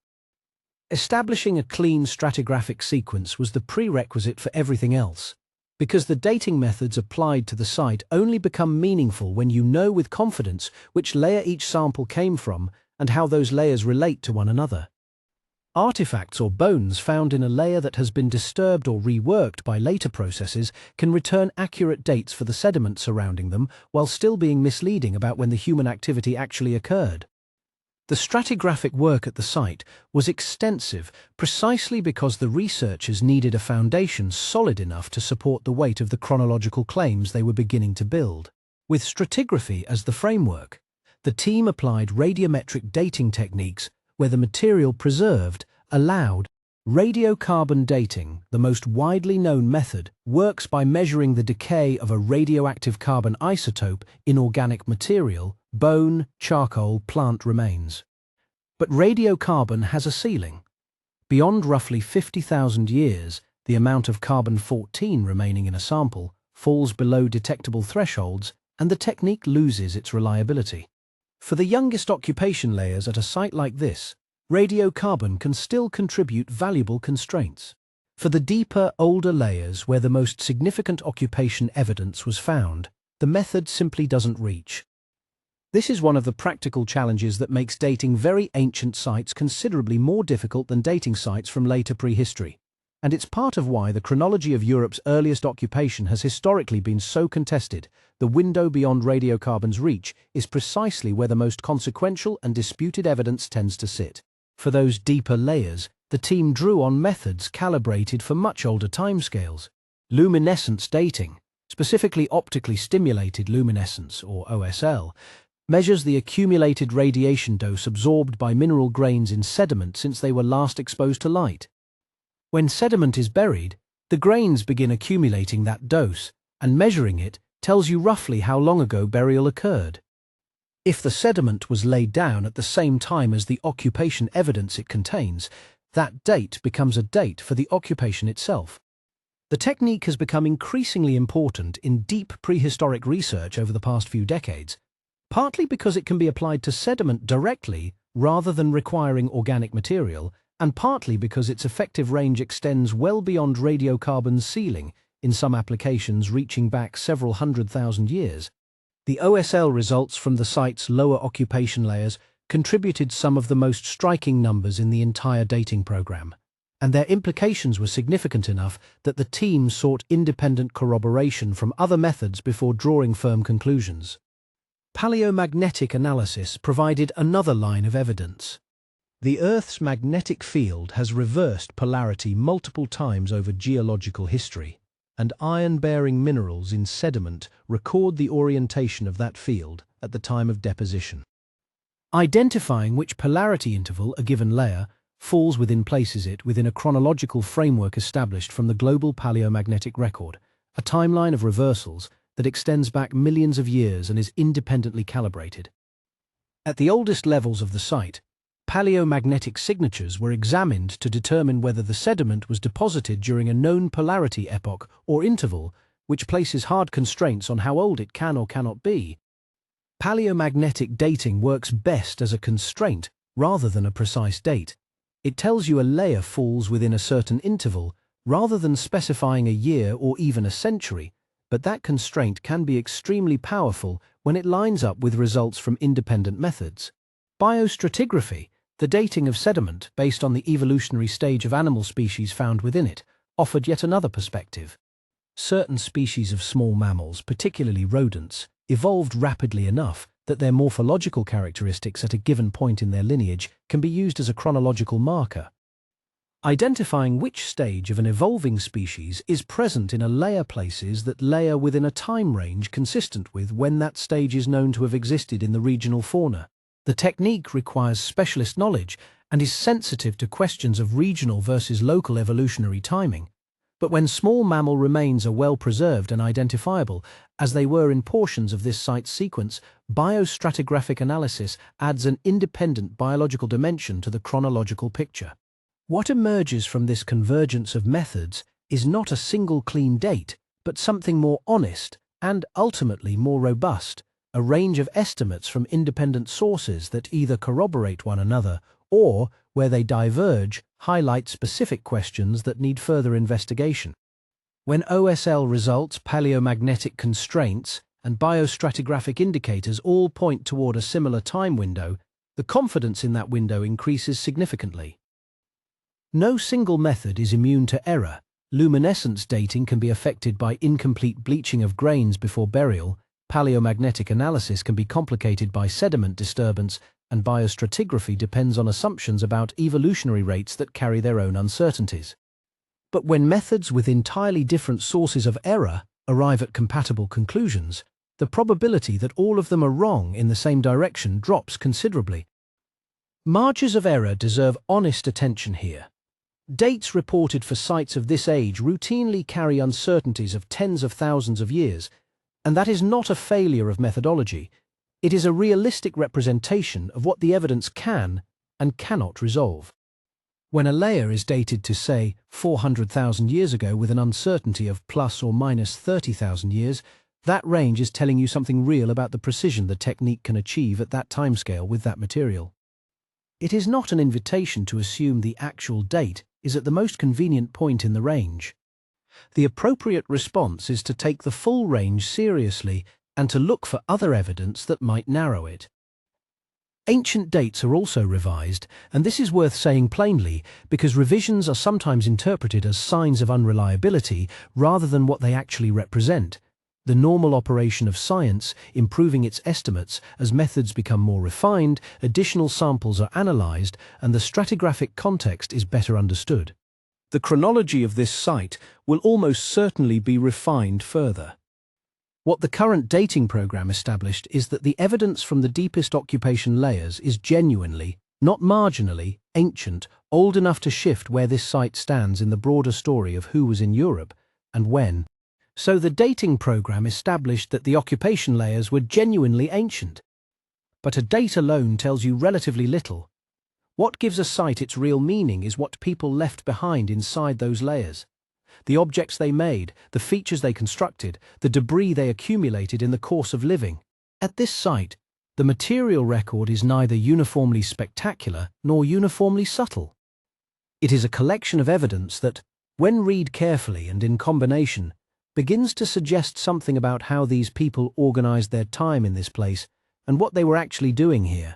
Establishing a clean stratigraphic sequence was the prerequisite for everything else, because the dating methods applied to the site only become meaningful when you know with confidence which layer each sample came from and how those layers relate to one another. Artifacts or bones found in a layer that has been disturbed or reworked by later processes can return accurate dates for the sediment surrounding them while still being misleading about when the human activity actually occurred. The stratigraphic work at the site was extensive precisely because the researchers needed a foundation solid enough to support the weight of the chronological claims they were beginning to build. With stratigraphy as the framework, the team applied radiometric dating techniques where the material preserved allowed. Radiocarbon dating, the most widely known method, works by measuring the decay of a radioactive carbon isotope in organic material, bone, charcoal, plant remains. But radiocarbon has a ceiling. Beyond roughly 50,000 years, the amount of carbon-14 remaining in a sample falls below detectable thresholds and the technique loses its reliability. For the youngest occupation layers at a site like this, radiocarbon can still contribute valuable constraints. For the deeper, older layers where the most significant occupation evidence was found, the method simply doesn't reach. This is one of the practical challenges that makes dating very ancient sites considerably more difficult than dating sites from later prehistory. And it's part of why the chronology of Europe's earliest occupation has historically been so contested. The window beyond radiocarbon's reach is precisely where the most consequential and disputed evidence tends to sit. For those deeper layers, the team drew on methods calibrated for much older timescales. Luminescence dating, specifically optically stimulated luminescence, or OSL, measures the accumulated radiation dose absorbed by mineral grains in sediment since they were last exposed to light. When sediment is buried, the grains begin accumulating that dose, and measuring it tells you roughly how long ago burial occurred. If the sediment was laid down at the same time as the occupation evidence it contains, that date becomes a date for the occupation itself. The technique has become increasingly important in deep prehistoric research over the past few decades, partly because it can be applied to sediment directly rather than requiring organic material, and partly because its effective range extends well beyond radiocarbon's ceiling, in some applications reaching back several 100,000 years. The OSL results from the site's lower occupation layers contributed some of the most striking numbers in the entire dating program, and their implications were significant enough that the team sought independent corroboration from other methods before drawing firm conclusions. Paleomagnetic analysis provided another line of evidence. The Earth's magnetic field has reversed polarity multiple times over geological history, and iron-bearing minerals in sediment record the orientation of that field at the time of deposition. Identifying which polarity interval a given layer falls within places it within a chronological framework established from the global paleomagnetic record, a timeline of reversals that extends back millions of years and is independently calibrated. At the oldest levels of the site, paleomagnetic signatures were examined to determine whether the sediment was deposited during a known polarity epoch or interval, which places hard constraints on how old it can or cannot be. Paleomagnetic dating works best as a constraint rather than a precise date. It tells you a layer falls within a certain interval rather than specifying a year or even a century, but that constraint can be extremely powerful when it lines up with results from independent methods. Biostratigraphy, the dating of sediment based on the evolutionary stage of animal species found within it, offered yet another perspective. Certain species of small mammals, particularly rodents, evolved rapidly enough that their morphological characteristics at a given point in their lineage can be used as a chronological marker. Identifying which stage of an evolving species is present in a layer places that layer within a time range consistent with when that stage is known to have existed in the regional fauna. The technique requires specialist knowledge and is sensitive to questions of regional versus local evolutionary timing, But when small mammal remains are well preserved and identifiable, as they were in portions of this site's sequence, biostratigraphic analysis adds an independent biological dimension to the chronological picture. What emerges from this convergence of methods is not a single clean date, but something more honest and ultimately more robust, a range of estimates from independent sources that either corroborate one another or, where they diverge, highlight specific questions that need further investigation. When OSL results, paleomagnetic constraints, and biostratigraphic indicators all point toward a similar time window, the confidence in that window increases significantly. No single method is immune to error. Luminescence dating can be affected by incomplete bleaching of grains before burial, paleomagnetic analysis can be complicated by sediment disturbance, and biostratigraphy depends on assumptions about evolutionary rates that carry their own uncertainties. But when methods with entirely different sources of error arrive at compatible conclusions, the probability that all of them are wrong in the same direction drops considerably. Margins of error deserve honest attention here. Dates reported for sites of this age routinely carry uncertainties of tens of thousands of years, and that is not a failure of methodology. It is a realistic representation of what the evidence can and cannot resolve. When a layer is dated to, say, 400,000 years ago with an uncertainty of plus or minus 30,000 years, that range is telling you something real about the precision the technique can achieve at that timescale with that material. It is not an invitation to assume the actual date is at the most convenient point in the range. The appropriate response is to take the full range seriously and to look for other evidence that might narrow it. Ancient dates are also revised, and this is worth saying plainly because revisions are sometimes interpreted as signs of unreliability rather than what they actually represent. The normal operation of science, improving its estimates as methods become more refined, additional samples are analyzed, and the stratigraphic context is better understood. The chronology of this site will almost certainly be refined further. What the current dating program established is that the evidence from the deepest occupation layers is genuinely, not marginally, ancient, old enough to shift where this site stands in the broader story of who was in Europe and when. So the dating program established that the occupation layers were genuinely ancient. But a date alone tells you relatively little. What gives a site its real meaning is what people left behind inside those layers. The objects they made, the features they constructed, the debris they accumulated in the course of living. At this site, the material record is neither uniformly spectacular nor uniformly subtle. It is a collection of evidence that, when read carefully and in combination, begins to suggest something about how these people organized their time in this place and what they were actually doing here.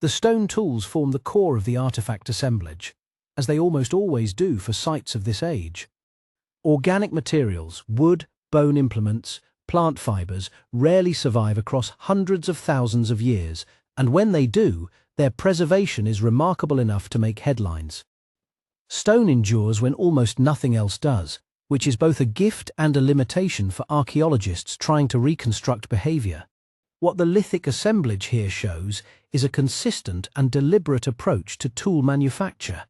The stone tools form the core of the artifact assemblage, as they almost always do for sites of this age. Organic materials, wood, bone implements, plant fibers rarely survive across hundreds of thousands of years, and when they do, their preservation is remarkable enough to make headlines. Stone endures when almost nothing else does, which is both a gift and a limitation for archaeologists trying to reconstruct behavior. What the lithic assemblage here shows is a consistent and deliberate approach to tool manufacture.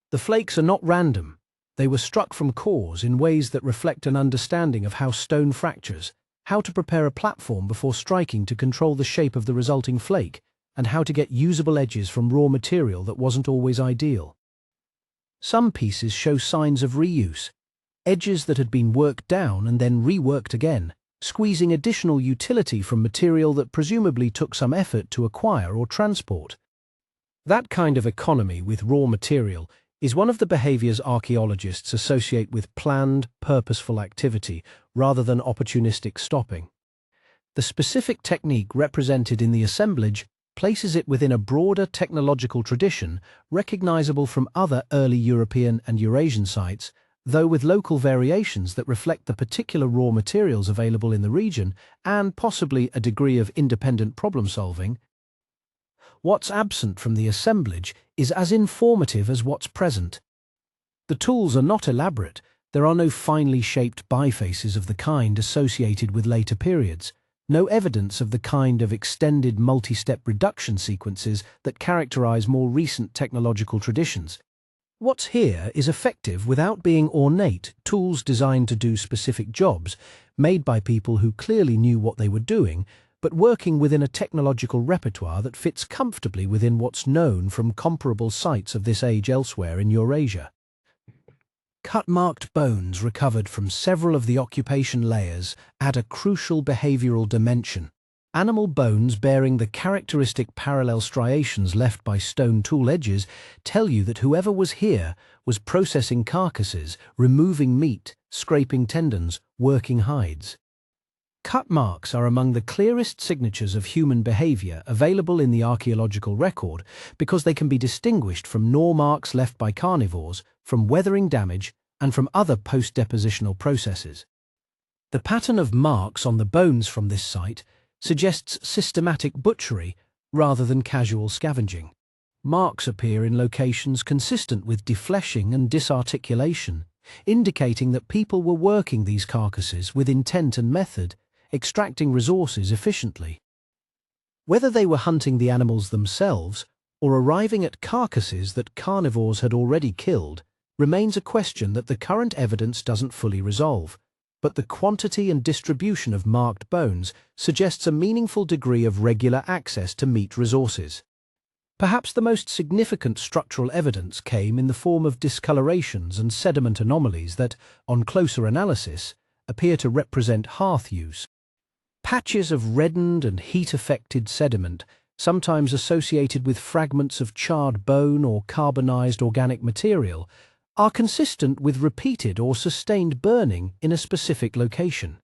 The flakes are not random. They were struck from cores in ways that reflect an understanding of how stone fractures, how to prepare a platform before striking to control the shape of the resulting flake, and how to get usable edges from raw material that wasn't always ideal. Some pieces show signs of reuse, edges that had been worked down and then reworked again, squeezing additional utility from material that presumably took some effort to acquire or transport. That kind of economy with raw material is one of the behaviors archaeologists associate with planned, purposeful activity rather than opportunistic stopping. The specific technique represented in the assemblage places it within a broader technological tradition recognizable from other early European and Eurasian sites, though with local variations that reflect the particular raw materials available in the region and possibly a degree of independent problem-solving. What's absent from the assemblage is as informative as what's present. The tools are not elaborate. There are no finely shaped bifaces of the kind associated with later periods, no evidence of the kind of extended multi-step reduction sequences that characterize more recent technological traditions. What's here is effective without being ornate, tools designed to do specific jobs, made by people who clearly knew what they were doing, but working within a technological repertoire that fits comfortably within what's known from comparable sites of this age elsewhere in Eurasia. Cut-marked bones recovered from several of the occupation layers add a crucial behavioral dimension. Animal bones bearing the characteristic parallel striations left by stone tool edges tell you that whoever was here was processing carcasses, removing meat, scraping tendons, working hides. Cut marks are among the clearest signatures of human behavior available in the archaeological record because they can be distinguished from gnaw marks left by carnivores, from weathering damage, and from other post-depositional processes. The pattern of marks on the bones from this site suggests systematic butchery rather than casual scavenging. Marks appear in locations consistent with defleshing and disarticulation, indicating that people were working these carcasses with intent and method, extracting resources efficiently. Whether they were hunting the animals themselves or arriving at carcasses that carnivores had already killed remains a question that the current evidence doesn't fully resolve. But the quantity and distribution of marked bones suggests a meaningful degree of regular access to meat resources. Perhaps the most significant structural evidence came in the form of discolorations and sediment anomalies that, on closer analysis, appear to represent hearth use. Patches of reddened and heat-affected sediment, sometimes associated with fragments of charred bone or carbonized organic material, are consistent with repeated or sustained burning in a specific location.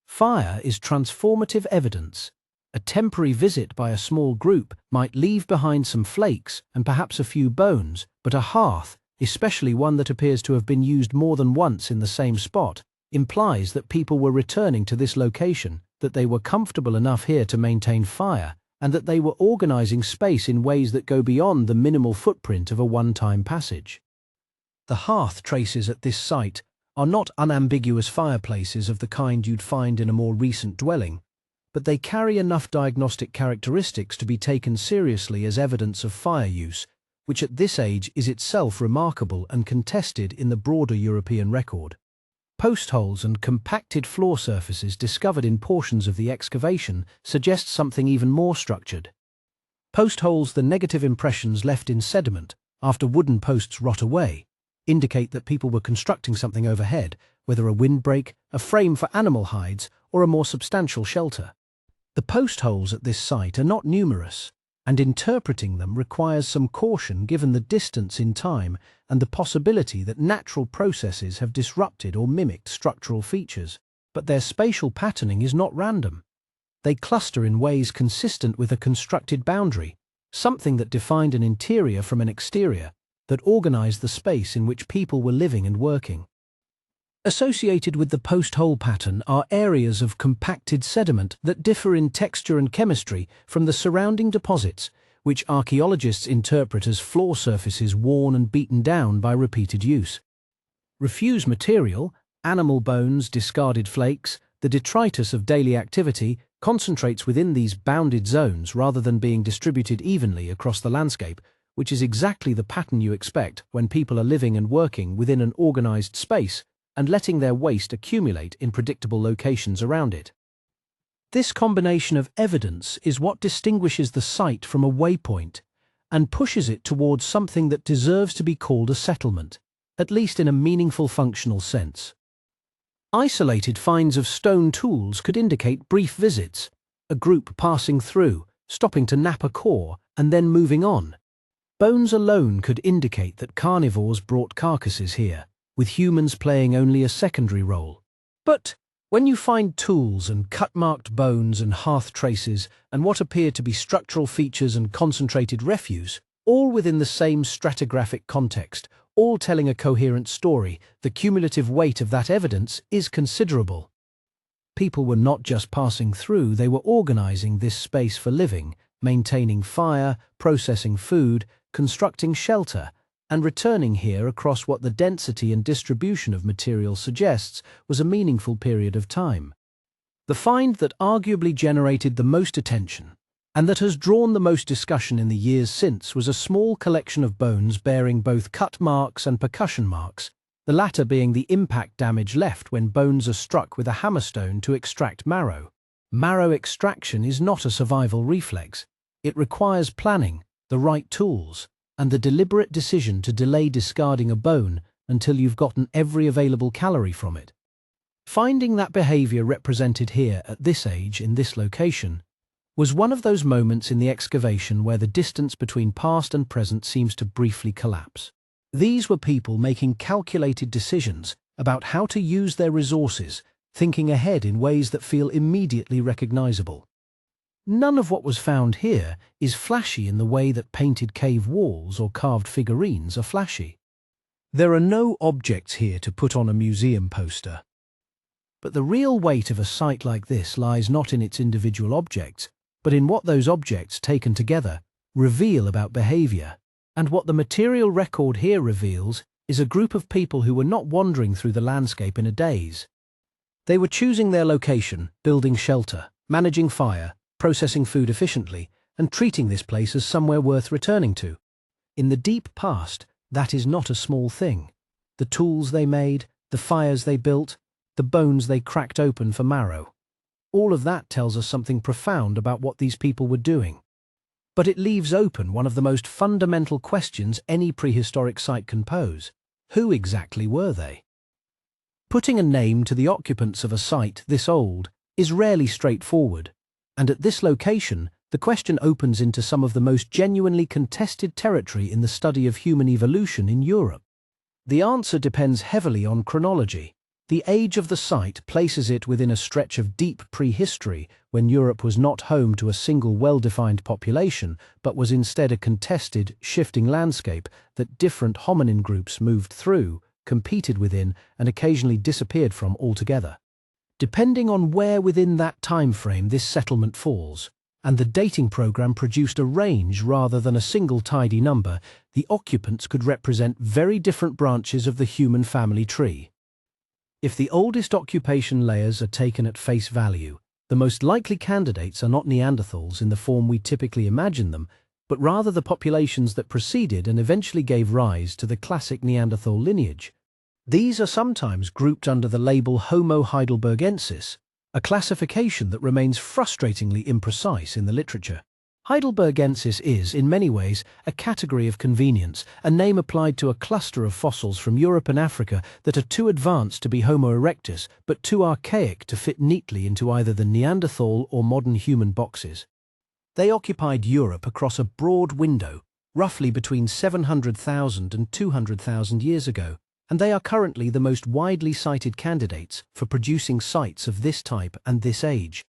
Fire is transformative evidence. A temporary visit by a small group might leave behind some flakes and perhaps a few bones, but a hearth, especially one that appears to have been used more than once in the same spot, implies that people were returning to this location, that they were comfortable enough here to maintain fire, and that they were organizing space in ways that go beyond the minimal footprint of a one-time passage. The hearth traces at this site are not unambiguous fireplaces of the kind you'd find in a more recent dwelling, but they carry enough diagnostic characteristics to be taken seriously as evidence of fire use, which at this age is itself remarkable and contested in the broader European record. Post holes and compacted floor surfaces discovered in portions of the excavation suggest something even more structured. Post holes, the negative impressions left in sediment after wooden posts rot away, indicate that people were constructing something overhead, whether a windbreak, a frame for animal hides, or a more substantial shelter. The post holes at this site are not numerous, and interpreting them requires some caution given the distance in time and the possibility that natural processes have disrupted or mimicked structural features. But their spatial patterning is not random. They cluster in ways consistent with a constructed boundary, something that defined an interior from an exterior, that organized the space in which people were living and working. Associated with the post-hole pattern are areas of compacted sediment that differ in texture and chemistry from the surrounding deposits, which archaeologists interpret as floor surfaces worn and beaten down by repeated use. Refuse material, animal bones, discarded flakes, the detritus of daily activity, concentrates within these bounded zones rather than being distributed evenly across the landscape, which is exactly the pattern you expect when people are living and working within an organized space and letting their waste accumulate in predictable locations around it. This combination of evidence is what distinguishes the site from a waypoint and pushes it towards something that deserves to be called a settlement, at least in a meaningful functional sense. Isolated finds of stone tools could indicate brief visits, a group passing through, stopping to nap a core, and then moving on. Bones alone could indicate that carnivores brought carcasses here, with humans playing only a secondary role. But when you find tools and cut-marked bones and hearth traces and what appear to be structural features and concentrated refuse, all within the same stratigraphic context, all telling a coherent story, the cumulative weight of that evidence is considerable. People were not just passing through, they were organizing this space for living, maintaining fire, processing food, constructing shelter, and returning here across what the density and distribution of material suggests was a meaningful period of time. The find that arguably generated the most attention, and that has drawn the most discussion in the years since was a small collection of bones bearing both cut marks and percussion marks, the latter being the impact damage left when bones are struck with a hammerstone to extract marrow. Marrow extraction is not a survival reflex. It requires planning, the right tools, and the deliberate decision to delay discarding a bone until you've gotten every available calorie from it. Finding that behavior represented here at this age in this location was one of those moments in the excavation where the distance between past and present seems to briefly collapse. These were people making calculated decisions about how to use their resources, thinking ahead in ways that feel immediately recognizable. None of what was found here is flashy in the way that painted cave walls or carved figurines are flashy. There are no objects here to put on a museum poster. But the real weight of a site like this lies not in its individual objects, but in what those objects, taken together, reveal about behavior. And what the material record here reveals is a group of people who were not wandering through the landscape in a daze. They were choosing their location, building shelter, managing fire, processing food efficiently, and treating this place as somewhere worth returning to. In the deep past, that is not a small thing. The tools they made, the fires they built, the bones they cracked open for marrow. All of that tells us something profound about what these people were doing. But it leaves open one of the most fundamental questions any prehistoric site can pose. Who exactly were they? Putting a name to the occupants of a site this old is rarely straightforward, and at this location, the question opens into some of the most genuinely contested territory in the study of human evolution in Europe. The answer depends heavily on chronology. The age of the site places it within a stretch of deep prehistory when Europe was not home to a single well-defined population, but was instead a contested, shifting landscape that different hominin groups moved through, competed within, and occasionally disappeared from altogether. Depending on where within that time frame this settlement falls, and the dating program produced a range rather than a single tidy number, the occupants could represent very different branches of the human family tree. If the oldest occupation layers are taken at face value, the most likely candidates are not Neanderthals in the form we typically imagine them, but rather the populations that preceded and eventually gave rise to the classic Neanderthal lineage. These are sometimes grouped under the label Homo heidelbergensis, a classification that remains frustratingly imprecise in the literature. Heidelbergensis is, in many ways, a category of convenience, a name applied to a cluster of fossils from Europe and Africa that are too advanced to be Homo erectus, but too archaic to fit neatly into either the Neanderthal or modern human boxes. They occupied Europe across a broad window, roughly between 700,000 and 200,000 years ago, and they are currently the most widely cited candidates for producing sites of this type and this age.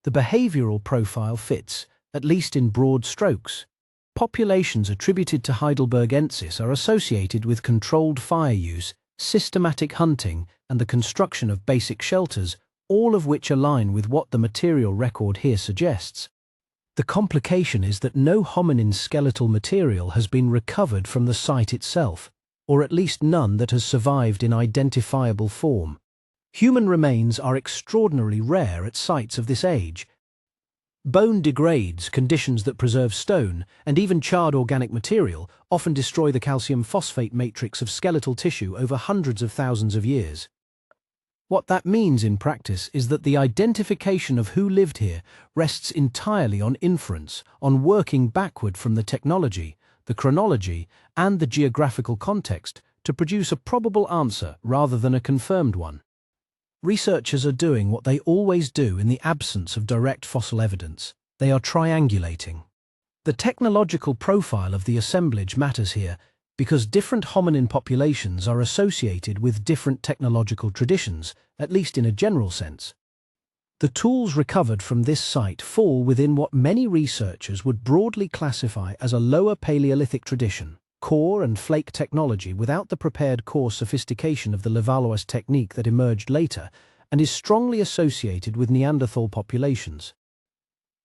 The behavioral profile fits, at least in broad strokes. Populations attributed to Heidelbergensis are associated with controlled fire use, systematic hunting, and the construction of basic shelters, all of which align with what the material record here suggests. The complication is that no hominin skeletal material has been recovered from the site itself, or at least none that has survived in identifiable form. Human remains are extraordinarily rare at sites of this age. Bone degrades, conditions that preserve stone, and even charred organic material often destroy the calcium phosphate matrix of skeletal tissue over hundreds of thousands of years. What that means in practice is that the identification of who lived here rests entirely on inference, on working backward from the technology, the chronology, and the geographical context to produce a probable answer rather than a confirmed one. Researchers are doing what they always do in the absence of direct fossil evidence. They are triangulating. The technological profile of the assemblage matters here because different hominin populations are associated with different technological traditions, at least in a general sense. The tools recovered from this site fall within what many researchers would broadly classify as a lower Paleolithic tradition, core and flake technology without the prepared core sophistication of the Levallois technique that emerged later, and is strongly associated with Neanderthal populations.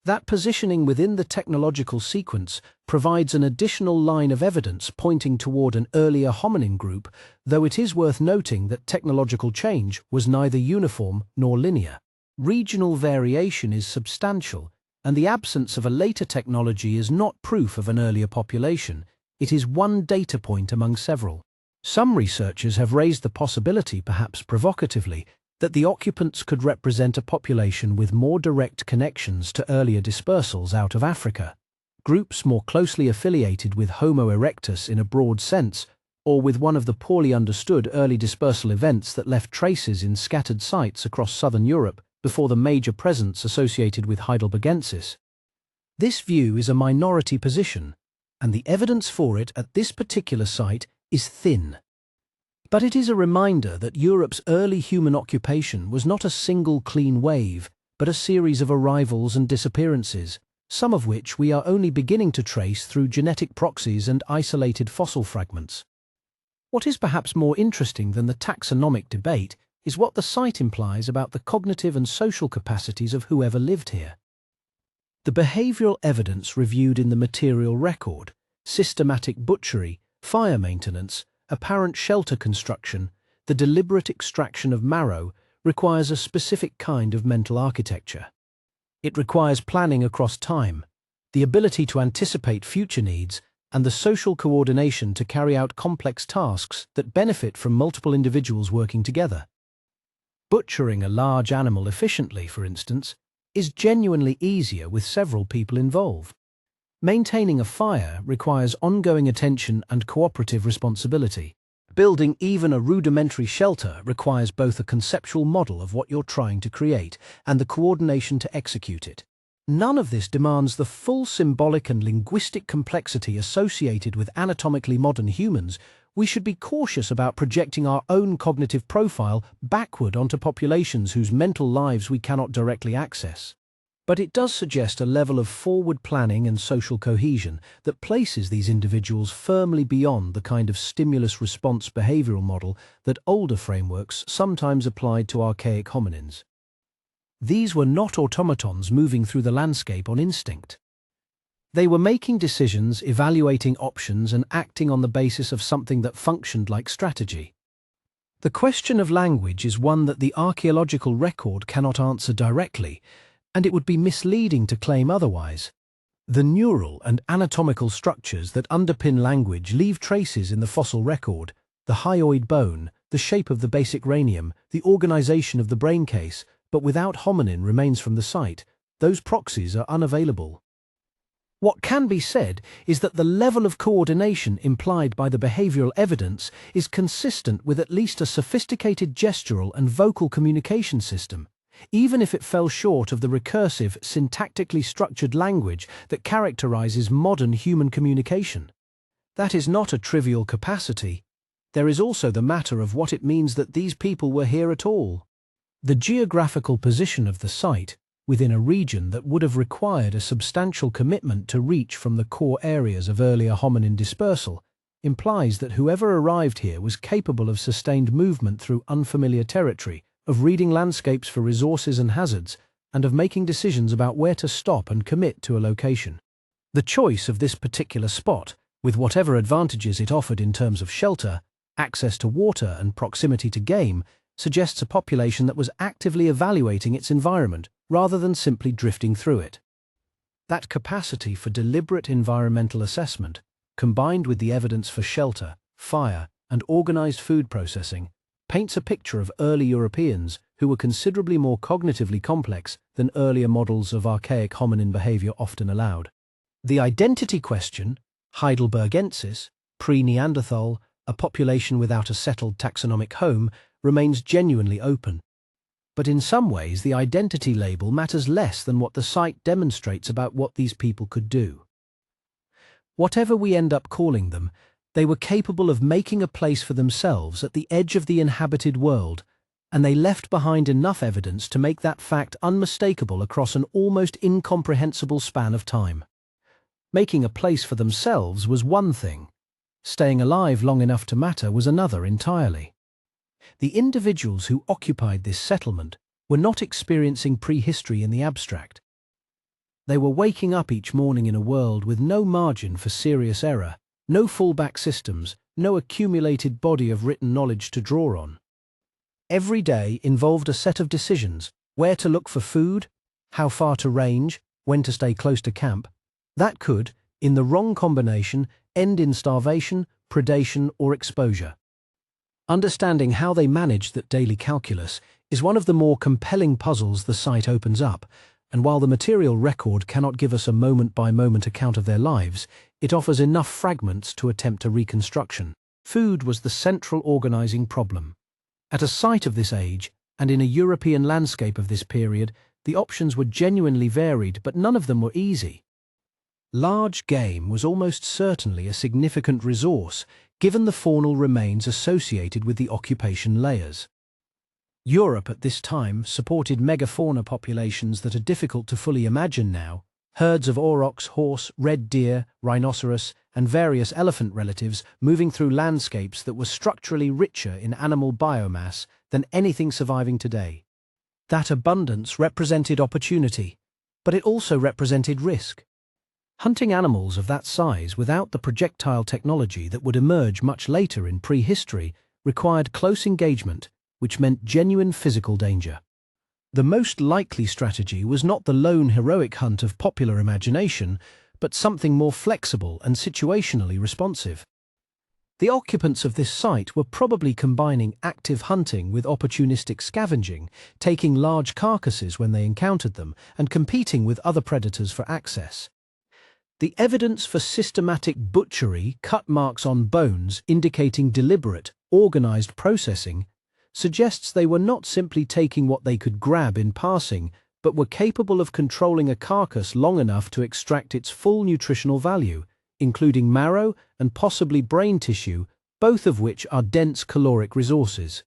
That positioning within the technological sequence provides an additional line of evidence pointing toward an earlier hominin group, though it is worth noting that technological change was neither uniform nor linear. Regional variation is substantial, and the absence of a later technology is not proof of an earlier population. It is one data point among several. Some researchers have raised the possibility, perhaps provocatively, that the occupants could represent a population with more direct connections to earlier dispersals out of Africa, groups more closely affiliated with Homo erectus in a broad sense, or with one of the poorly understood early dispersal events that left traces in scattered sites across southern Europe before the major presence associated with Heidelbergensis. This view is a minority position, and the evidence for it at this particular site is thin. But it is a reminder that Europe's early human occupation was not a single clean wave, but a series of arrivals and disappearances, some of which we are only beginning to trace through genetic proxies and isolated fossil fragments. What is perhaps more interesting than the taxonomic debate is what the site implies about the cognitive and social capacities of whoever lived here. The behavioral evidence reviewed in the material record, systematic butchery, fire maintenance, apparent shelter construction, the deliberate extraction of marrow, requires a specific kind of mental architecture. It requires planning across time, the ability to anticipate future needs, and the social coordination to carry out complex tasks that benefit from multiple individuals working together. Butchering a large animal efficiently, for instance, is genuinely easier with several people involved. Maintaining a fire requires ongoing attention and cooperative responsibility. Building even a rudimentary shelter requires both a conceptual model of what you're trying to create and the coordination to execute it. None of this demands the full symbolic and linguistic complexity associated with anatomically modern humans. We should be cautious about projecting our own cognitive profile backward onto populations whose mental lives we cannot directly access. But it does suggest a level of forward planning and social cohesion that places these individuals firmly beyond the kind of stimulus-response behavioral model that older frameworks sometimes applied to archaic hominins. These were not automatons moving through the landscape on instinct. They were making decisions, evaluating options, and acting on the basis of something that functioned like strategy. The question of language is one that the archaeological record cannot answer directly, and it would be misleading to claim otherwise. The neural and anatomical structures that underpin language leave traces in the fossil record: the hyoid bone, the shape of the basic ranium, the organization of the brain case, but without hominin remains from the site. Those proxies are unavailable. What can be said is that the level of coordination implied by the behavioral evidence is consistent with at least a sophisticated gestural and vocal communication system, even if it fell short of the recursive, syntactically structured language that characterizes modern human communication. That is not a trivial capacity. There is also the matter of what it means that these people were here at all. The geographical position of the site, within a region that would have required a substantial commitment to reach from the core areas of earlier hominin dispersal, implies that whoever arrived here was capable of sustained movement through unfamiliar territory, of reading landscapes for resources and hazards, and of making decisions about where to stop and commit to a location. The choice of this particular spot, with whatever advantages it offered in terms of shelter, access to water, and proximity to game, suggests a population that was actively evaluating its environment rather than simply drifting through it. That capacity for deliberate environmental assessment, combined with the evidence for shelter, fire, and organized food processing, paints a picture of early Europeans who were considerably more cognitively complex than earlier models of archaic hominin behavior often allowed. The identity question, Heidelbergensis, pre-Neanderthal, a population without a settled taxonomic home, remains genuinely open. But in some ways, the identity label matters less than what the site demonstrates about what these people could do. Whatever we end up calling them, they were capable of making a place for themselves at the edge of the inhabited world, and they left behind enough evidence to make that fact unmistakable across an almost incomprehensible span of time. Making a place for themselves was one thing. Staying alive long enough to matter was another entirely. The individuals who occupied this settlement were not experiencing prehistory in the abstract. They were waking up each morning in a world with no margin for serious error, no fallback systems, no accumulated body of written knowledge to draw on. Every day involved a set of decisions: where to look for food, how far to range, when to stay close to camp, that could, in the wrong combination, end in starvation, predation, or exposure. Understanding how they managed that daily calculus is one of the more compelling puzzles the site opens up, and while the material record cannot give us a moment-by-moment account of their lives, it offers enough fragments to attempt a reconstruction. Food was the central organizing problem. At a site of this age, and in a European landscape of this period, the options were genuinely varied, but none of them were easy. Large game was almost certainly a significant resource, given the faunal remains associated with the occupation layers. Europe at this time supported megafauna populations that are difficult to fully imagine now, herds of aurochs, horse, red deer, rhinoceros, and various elephant relatives moving through landscapes that were structurally richer in animal biomass than anything surviving today. That abundance represented opportunity, but it also represented risk. Hunting animals of that size without the projectile technology that would emerge much later in prehistory required close engagement, which meant genuine physical danger. The most likely strategy was not the lone heroic hunt of popular imagination, but something more flexible and situationally responsive. The occupants of this site were probably combining active hunting with opportunistic scavenging, taking large carcasses when they encountered them, and competing with other predators for access. The evidence for systematic butchery, cut marks on bones indicating deliberate, organized processing, suggests they were not simply taking what they could grab in passing, but were capable of controlling a carcass long enough to extract its full nutritional value, including marrow and possibly brain tissue, both of which are dense caloric resources.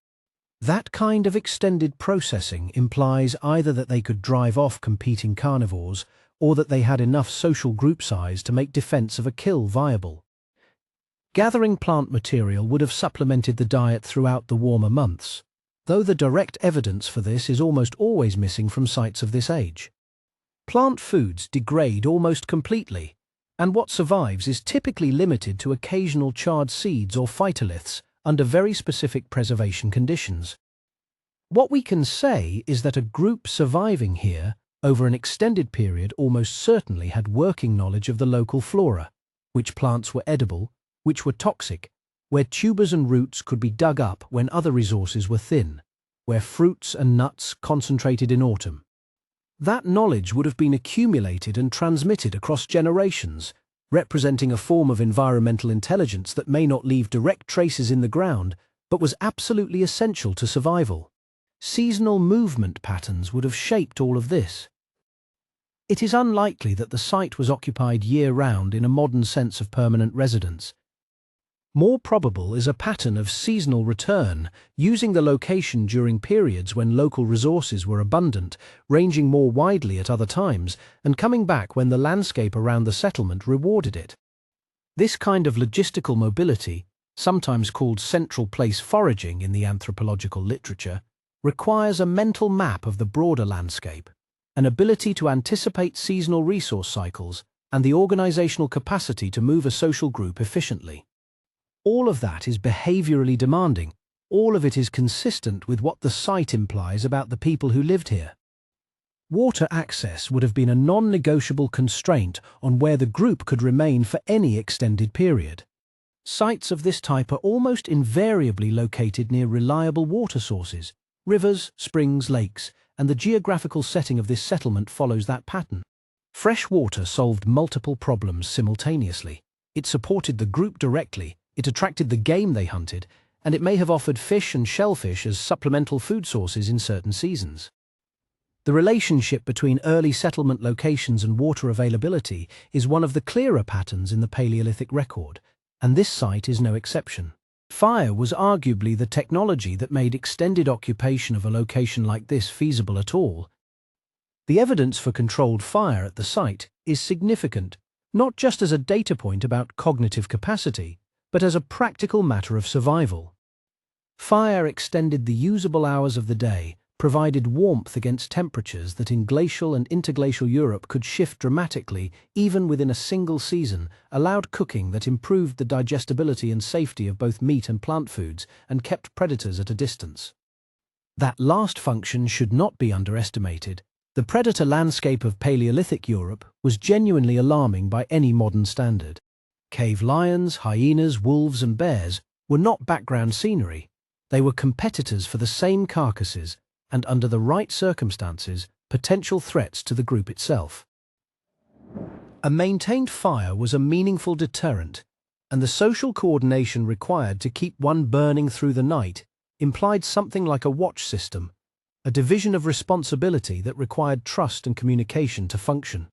That kind of extended processing implies either that they could drive off competing carnivores, or that they had enough social group size to make defense of a kill viable. Gathering plant material would have supplemented the diet throughout the warmer months, though the direct evidence for this is almost always missing from sites of this age. Plant foods degrade almost completely, and what survives is typically limited to occasional charred seeds or phytoliths under very specific preservation conditions. What we can say is that a group surviving here over an extended period almost certainly had working knowledge of the local flora, which plants were edible, which were toxic, where tubers and roots could be dug up when other resources were thin, where fruits and nuts concentrated in autumn. That knowledge would have been accumulated and transmitted across generations, representing a form of environmental intelligence that may not leave direct traces in the ground, but was absolutely essential to survival. Seasonal movement patterns would have shaped all of this. It is unlikely that the site was occupied year-round in a modern sense of permanent residence. More probable is a pattern of seasonal return, using the location during periods when local resources were abundant, ranging more widely at other times, and coming back when the landscape around the settlement rewarded it. This kind of logistical mobility, sometimes called central place foraging in the anthropological literature, requires a mental map of the broader landscape, an ability to anticipate seasonal resource cycles, and the organizational capacity to move a social group efficiently. All of that is behaviorally demanding. All of it is consistent with what the site implies about the people who lived here. Water access would have been a non-negotiable constraint on where the group could remain for any extended period. Sites of this type are almost invariably located near reliable water sources, rivers, springs, lakes, and the geographical setting of this settlement follows that pattern. Fresh water solved multiple problems simultaneously. It supported the group directly, it attracted the game they hunted, and it may have offered fish and shellfish as supplemental food sources in certain seasons. The relationship between early settlement locations and water availability is one of the clearer patterns in the Paleolithic record, and this site is no exception. Fire was arguably the technology that made extended occupation of a location like this feasible at all. The evidence for controlled fire at the site is significant, not just as a data point about cognitive capacity, but as a practical matter of survival. Fire extended the usable hours of the day, provided warmth against temperatures that in glacial and interglacial Europe could shift dramatically even within a single season, allowed cooking that improved the digestibility and safety of both meat and plant foods, and kept predators at a distance. That last function should not be underestimated. The predator landscape of Paleolithic Europe was genuinely alarming by any modern standard. Cave lions, hyenas, wolves and bears were not background scenery. They were competitors for the same carcasses and, under the right circumstances, potential threats to the group itself. A maintained fire was a meaningful deterrent, and the social coordination required to keep one burning through the night implied something like a watch system, a division of responsibility that required trust and communication to function.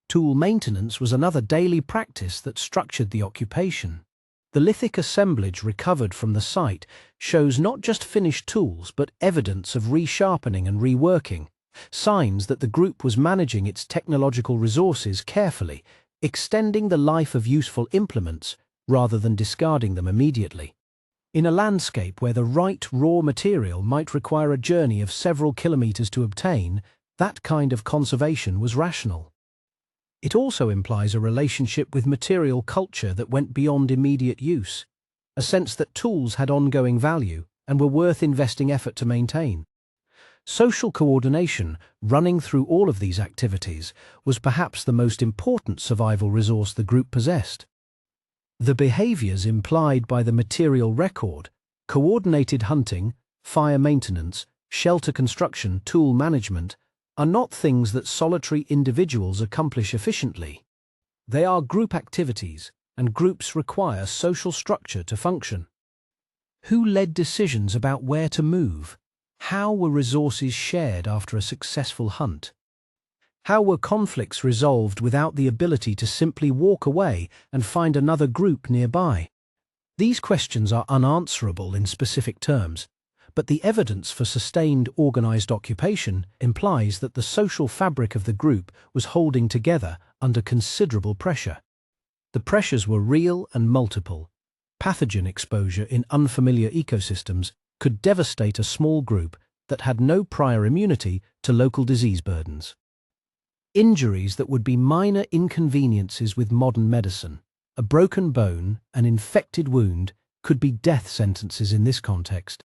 Tool maintenance was another daily practice that structured the occupation. The lithic assemblage recovered from the site shows not just finished tools but evidence of resharpening and reworking, signs that the group was managing its technological resources carefully, extending the life of useful implements rather than discarding them immediately. In a landscape where the right raw material might require a journey of several kilometers to obtain, that kind of conservation was rational. It also implies a relationship with material culture that went beyond immediate use, a sense that tools had ongoing value and were worth investing effort to maintain. Social coordination, running through all of these activities, was perhaps the most important survival resource the group possessed. The behaviors implied by the material record, coordinated hunting, fire maintenance, shelter construction, tool management, are not things that solitary individuals accomplish efficiently. They are group activities, and groups require social structure to function. Who led decisions about where to move? How were resources shared after a successful hunt? How were conflicts resolved without the ability to simply walk away and find another group nearby? These questions are unanswerable in specific terms, but the evidence for sustained organized occupation implies that the social fabric of the group was holding together under considerable pressure. The pressures were real and multiple. Pathogen exposure in unfamiliar ecosystems could devastate a small group that had no prior immunity to local disease burdens. Injuries that would be minor inconveniences with modern medicine, a broken bone, an infected wound, could be death sentences in this context.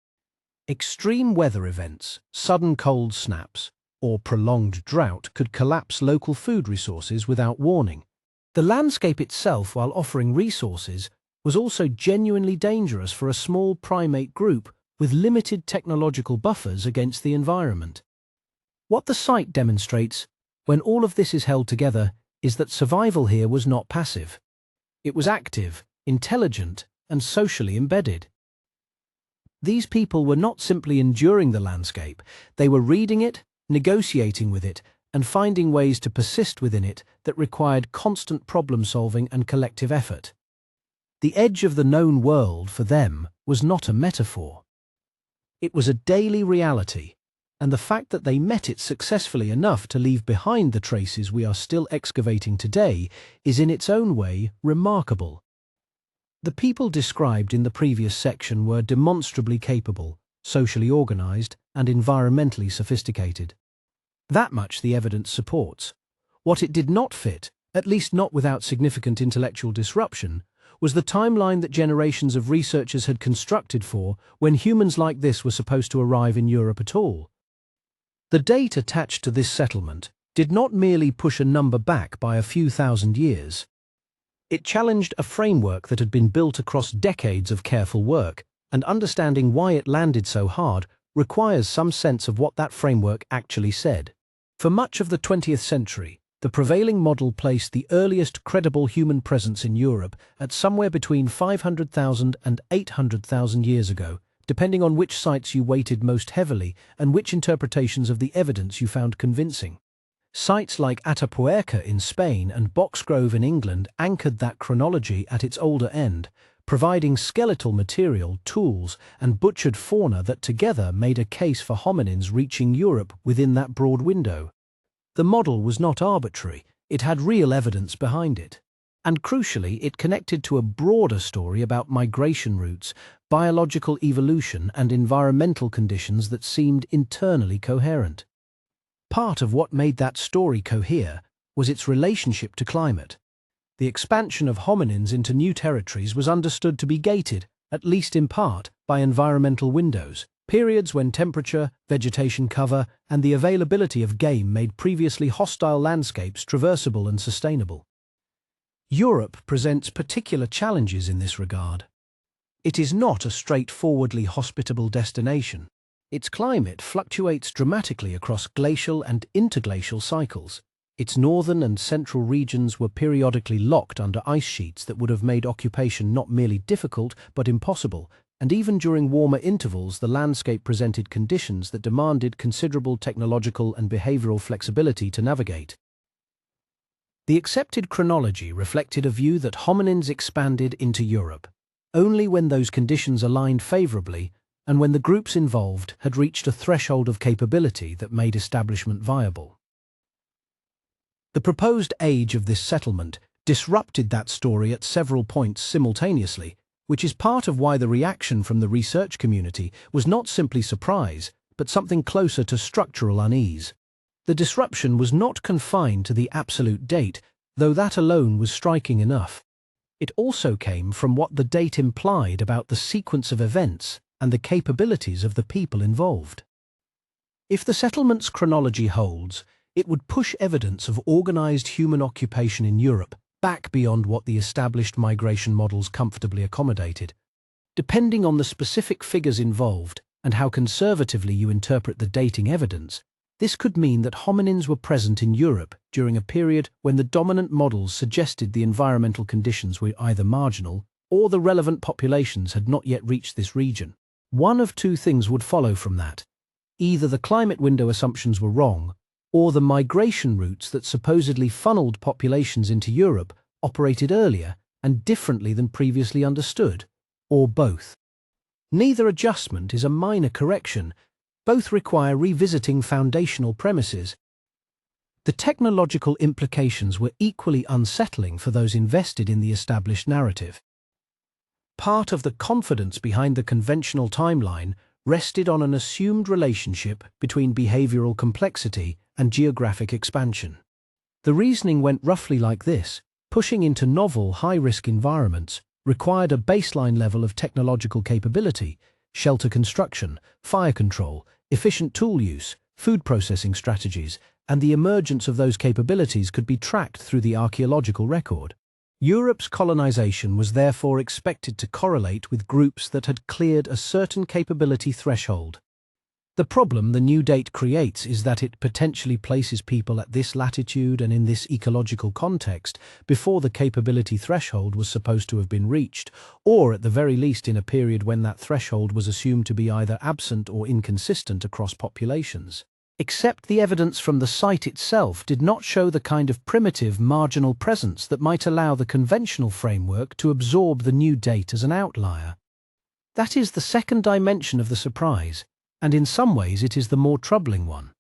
Extreme weather events, sudden cold snaps, or prolonged drought could collapse local food resources without warning. The landscape itself, while offering resources, was also genuinely dangerous for a small primate group with limited technological buffers against the environment. What the site demonstrates, when all of this is held together, is that survival here was not passive. It was active, intelligent, and socially embedded. These people were not simply enduring the landscape, they were reading it, negotiating with it, and finding ways to persist within it that required constant problem-solving and collective effort. The edge of the known world, for them, was not a metaphor. It was a daily reality, and the fact that they met it successfully enough to leave behind the traces we are still excavating today is in its own way remarkable. The people described in the previous section were demonstrably capable, socially organized, and environmentally sophisticated. That much the evidence supports. What it did not fit, at least not without significant intellectual disruption, was the timeline that generations of researchers had constructed for when humans like this were supposed to arrive in Europe at all. The date attached to this settlement did not merely push a number back by a few thousand years. It challenged a framework that had been built across decades of careful work, and understanding why it landed so hard requires some sense of what that framework actually said. For much of the 20th century, the prevailing model placed the earliest credible human presence in Europe at somewhere between 500,000 and 800,000 years ago, depending on which sites you weighted most heavily and which interpretations of the evidence you found convincing. Sites like Atapuerca in Spain and Boxgrove in England anchored that chronology at its older end, providing skeletal material, tools, and butchered fauna that together made a case for hominins reaching Europe within that broad window. The model was not arbitrary, it had real evidence behind it. And crucially, it connected to a broader story about migration routes, biological evolution, and environmental conditions that seemed internally coherent. Part of what made that story cohere was its relationship to climate. The expansion of hominins into new territories was understood to be gated, at least in part, by environmental windows, periods when temperature, vegetation cover, and the availability of game made previously hostile landscapes traversable and sustainable. Europe presents particular challenges in this regard. It is not a straightforwardly hospitable destination. Its climate fluctuates dramatically across glacial and interglacial cycles. Its northern and central regions were periodically locked under ice sheets that would have made occupation not merely difficult but impossible, and even during warmer intervals the landscape presented conditions that demanded considerable technological and behavioral flexibility to navigate. The accepted chronology reflected a view that hominins expanded into Europe only when those conditions aligned favorably and when the groups involved had reached a threshold of capability that made establishment viable. The proposed age of this settlement disrupted that story at several points simultaneously, which is part of why the reaction from the research community was not simply surprise, but something closer to structural unease. The disruption was not confined to the absolute date, though that alone was striking enough. It also came from what the date implied about the sequence of events and the capabilities of the people involved. If the settlement's chronology holds, it would push evidence of organized human occupation in Europe back beyond what the established migration models comfortably accommodated. Depending on the specific figures involved and how conservatively you interpret the dating evidence, this could mean that hominins were present in Europe during a period when the dominant models suggested the environmental conditions were either marginal or the relevant populations had not yet reached this region. One of two things would follow from that. Either the climate window assumptions were wrong, or the migration routes that supposedly funneled populations into Europe operated earlier and differently than previously understood, or both. Neither adjustment is a minor correction. Both require revisiting foundational premises. The technological implications were equally unsettling for those invested in the established narrative. Part of the confidence behind the conventional timeline rested on an assumed relationship between behavioral complexity and geographic expansion. The reasoning went roughly like this: pushing into novel, high-risk environments required a baseline level of technological capability, shelter construction, fire control, efficient tool use, food processing strategies, and the emergence of those capabilities could be tracked through the archaeological record. Europe's colonization was therefore expected to correlate with groups that had cleared a certain capability threshold. The problem the new date creates is that it potentially places people at this latitude and in this ecological context before the capability threshold was supposed to have been reached, or at the very least in a period when that threshold was assumed to be either absent or inconsistent across populations. Except the evidence from the site itself did not show the kind of primitive, marginal presence that might allow the conventional framework to absorb the new date as an outlier. That is the second dimension of the surprise, and in some ways it is the more troubling one.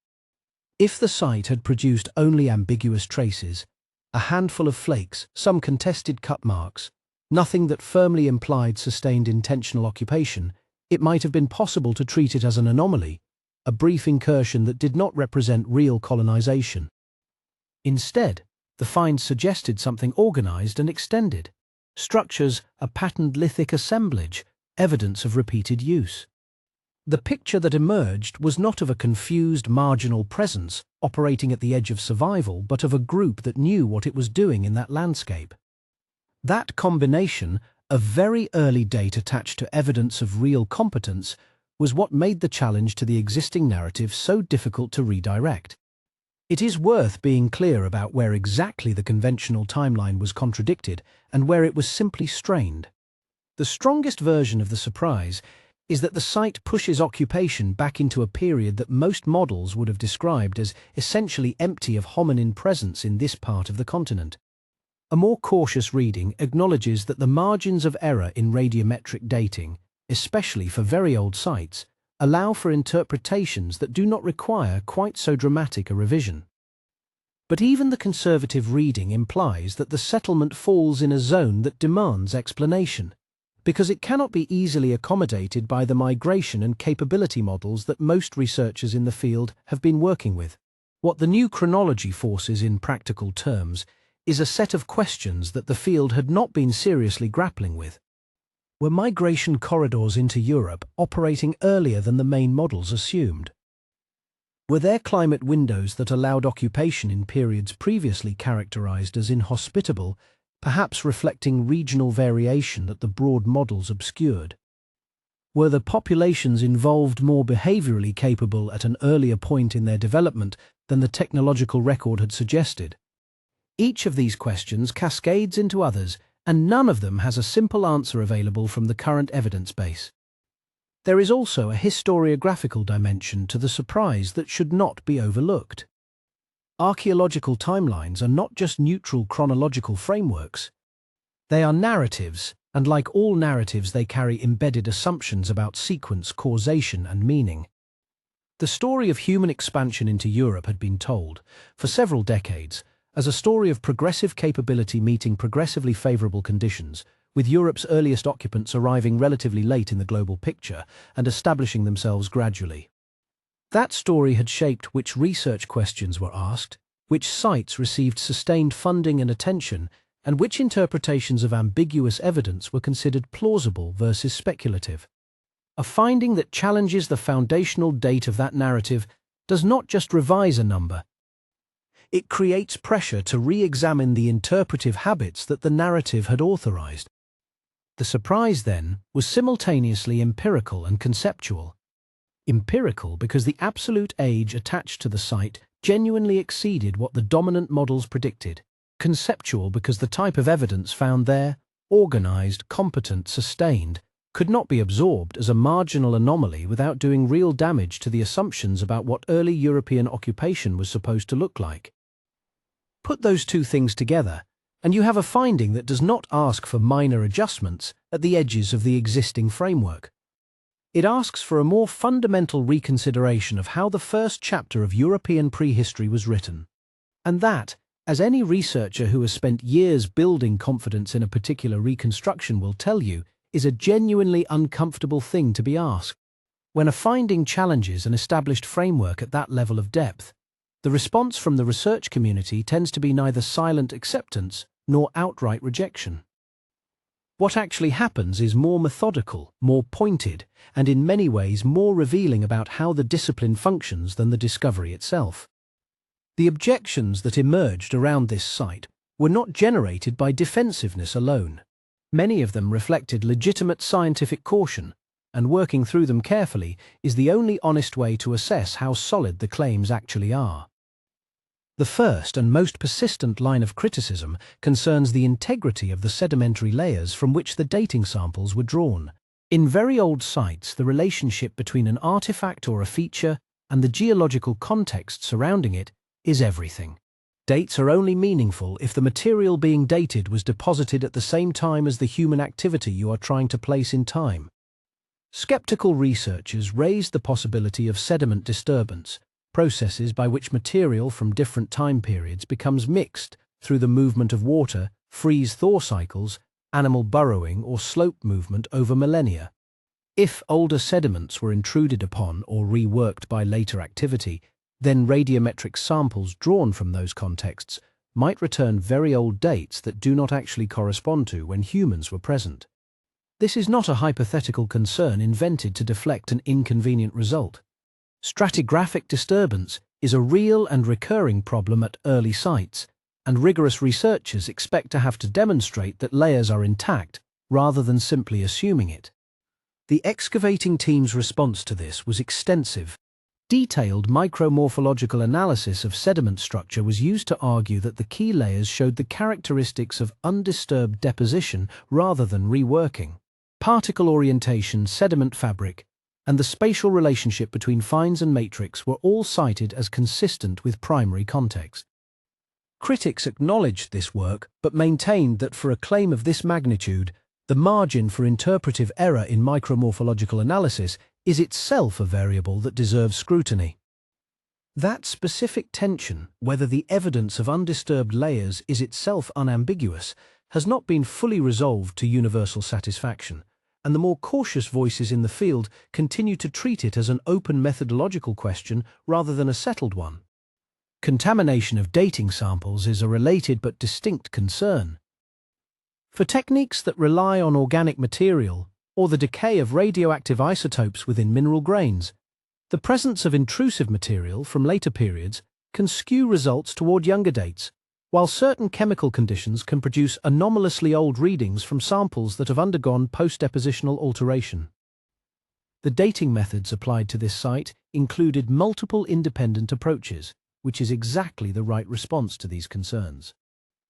If the site had produced only ambiguous traces, a handful of flakes, some contested cut marks, nothing that firmly implied sustained intentional occupation, it might have been possible to treat it as an anomaly, a brief incursion that did not represent real colonization. Instead, the finds suggested something organized and extended. Structures, a patterned lithic assemblage, evidence of repeated use. The picture that emerged was not of a confused, marginal presence operating at the edge of survival, but of a group that knew what it was doing in that landscape. That combination, of very early date attached to evidence of real competence, was what made the challenge to the existing narrative so difficult to redirect. It is worth being clear about where exactly the conventional timeline was contradicted and where it was simply strained. The strongest version of the surprise is that the site pushes occupation back into a period that most models would have described as essentially empty of hominin presence in this part of the continent. A more cautious reading acknowledges that the margins of error in radiometric dating, especially for very old sites, allow for interpretations that do not require quite so dramatic a revision. But even the conservative reading implies that the settlement falls in a zone that demands explanation, because it cannot be easily accommodated by the migration and capability models that most researchers in the field have been working with. What the new chronology forces in practical terms is a set of questions that the field had not been seriously grappling with. Were migration corridors into Europe operating earlier than the main models assumed? Were there climate windows that allowed occupation in periods previously characterized as inhospitable, perhaps reflecting regional variation that the broad models obscured? Were the populations involved more behaviorally capable at an earlier point in their development than the technological record had suggested? Each of these questions cascades into others, and none of them has a simple answer available from the current evidence base. There is also a historiographical dimension to the surprise that should not be overlooked. Archaeological timelines are not just neutral chronological frameworks. They are narratives, and like all narratives they carry embedded assumptions about sequence, causation, and meaning. The story of human expansion into Europe had been told, for several decades, as a story of progressive capability meeting progressively favorable conditions, with Europe's earliest occupants arriving relatively late in the global picture and establishing themselves gradually. That story had shaped which research questions were asked, which sites received sustained funding and attention, and which interpretations of ambiguous evidence were considered plausible versus speculative. A finding that challenges the foundational date of that narrative does not just revise a number. It creates pressure to re-examine the interpretive habits that the narrative had authorized. The surprise, then, was simultaneously empirical and conceptual. Empirical because the absolute age attached to the site genuinely exceeded what the dominant models predicted. Conceptual because the type of evidence found there, organized, competent, sustained, could not be absorbed as a marginal anomaly without doing real damage to the assumptions about what early European occupation was supposed to look like. Put those two things together, and you have a finding that does not ask for minor adjustments at the edges of the existing framework. It asks for a more fundamental reconsideration of how the first chapter of European prehistory was written. And that, as any researcher who has spent years building confidence in a particular reconstruction will tell you, is a genuinely uncomfortable thing to be asked. When a finding challenges an established framework at that level of depth, the response from the research community tends to be neither silent acceptance nor outright rejection. What actually happens is more methodical, more pointed, and in many ways more revealing about how the discipline functions than the discovery itself. The objections that emerged around this site were not generated by defensiveness alone. Many of them reflected legitimate scientific caution, and working through them carefully is the only honest way to assess how solid the claims actually are. The first and most persistent line of criticism concerns the integrity of the sedimentary layers from which the dating samples were drawn. In very old sites, the relationship between an artifact or a feature and the geological context surrounding it is everything. Dates are only meaningful if the material being dated was deposited at the same time as the human activity you are trying to place in time. Skeptical researchers raised the possibility of sediment disturbance, processes by which material from different time periods becomes mixed through the movement of water, freeze-thaw cycles, animal burrowing, or slope movement over millennia. If older sediments were intruded upon or reworked by later activity, then radiometric samples drawn from those contexts might return very old dates that do not actually correspond to when humans were present. This is not a hypothetical concern invented to deflect an inconvenient result. Stratigraphic disturbance is a real and recurring problem at early sites, and rigorous researchers expect to have to demonstrate that layers are intact rather than simply assuming it. The excavating team's response to this was extensive. Detailed micromorphological analysis of sediment structure was used to argue that the key layers showed the characteristics of undisturbed deposition rather than reworking. Particle orientation, sediment fabric, and the spatial relationship between fines and matrix were all cited as consistent with primary context. Critics acknowledged this work but maintained that for a claim of this magnitude, the margin for interpretive error in micromorphological analysis is itself a variable that deserves scrutiny. That specific tension, whether the evidence of undisturbed layers is itself unambiguous, has not been fully resolved to universal satisfaction, and the more cautious voices in the field continue to treat it as an open methodological question rather than a settled one. Contamination of dating samples is a related but distinct concern. For techniques that rely on organic material, or the decay of radioactive isotopes within mineral grains. The presence of intrusive material from later periods can skew results toward younger dates, while certain chemical conditions can produce anomalously old readings from samples that have undergone post-depositional alteration. The dating methods applied to this site included multiple independent approaches, which is exactly the right response to these concerns.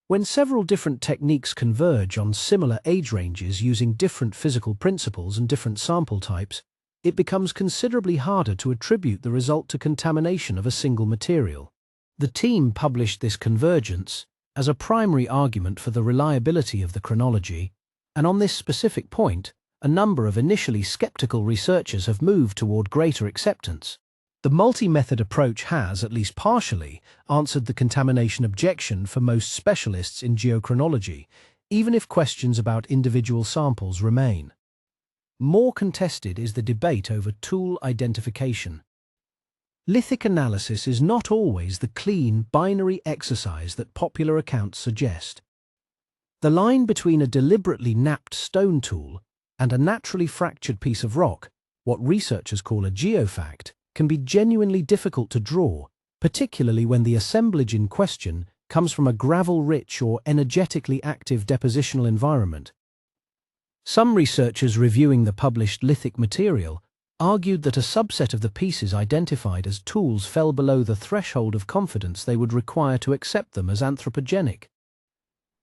When several different techniques converge on similar age ranges using different physical principles and different sample types, it becomes considerably harder to attribute the result to contamination of a single material. The team published this convergence as a primary argument for the reliability of the chronology, and on this specific point, a number of initially skeptical researchers have moved toward greater acceptance. The multi-method approach has, at least partially, answered the contamination objection for most specialists in geochronology, even if questions about individual samples remain. More contested is the debate over tool identification. Lithic analysis is not always the clean, binary exercise that popular accounts suggest. The line between a deliberately knapped stone tool and a naturally fractured piece of rock, what researchers call a geofact, can be genuinely difficult to draw, particularly when the assemblage in question comes from a gravel-rich or energetically active depositional environment. Some researchers reviewing the published lithic material argued that a subset of the pieces identified as tools fell below the threshold of confidence they would require to accept them as anthropogenic.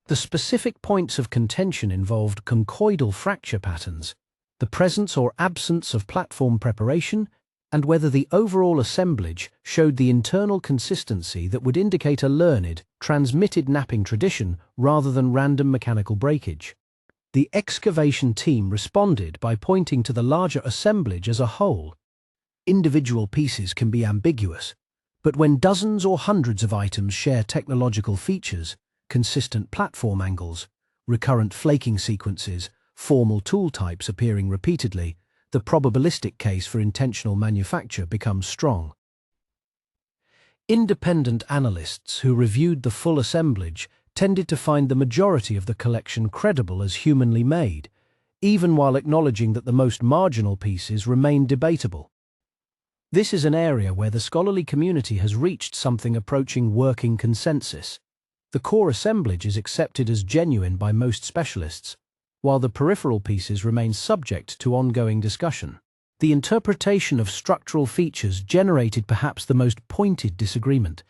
The specific points of contention involved conchoidal fracture patterns, the presence or absence of platform preparation, and whether the overall assemblage showed the internal consistency that would indicate a learned, transmitted knapping tradition rather than random mechanical breakage. The excavation team responded by pointing to the larger assemblage as a whole. Individual pieces can be ambiguous, but when dozens or hundreds of items share technological features, consistent platform angles, recurrent flaking sequences, formal tool types appearing repeatedly, the probabilistic case for intentional manufacture becomes strong. Independent analysts who reviewed the full assemblage tended to find the majority of the collection credible as humanly made, even while acknowledging that the most marginal pieces remain debatable. This is an area where the scholarly community has reached something approaching working consensus. The core assemblage is accepted as genuine by most specialists, while the peripheral pieces remain subject to ongoing discussion. The interpretation of structural features generated perhaps the most pointed disagreement.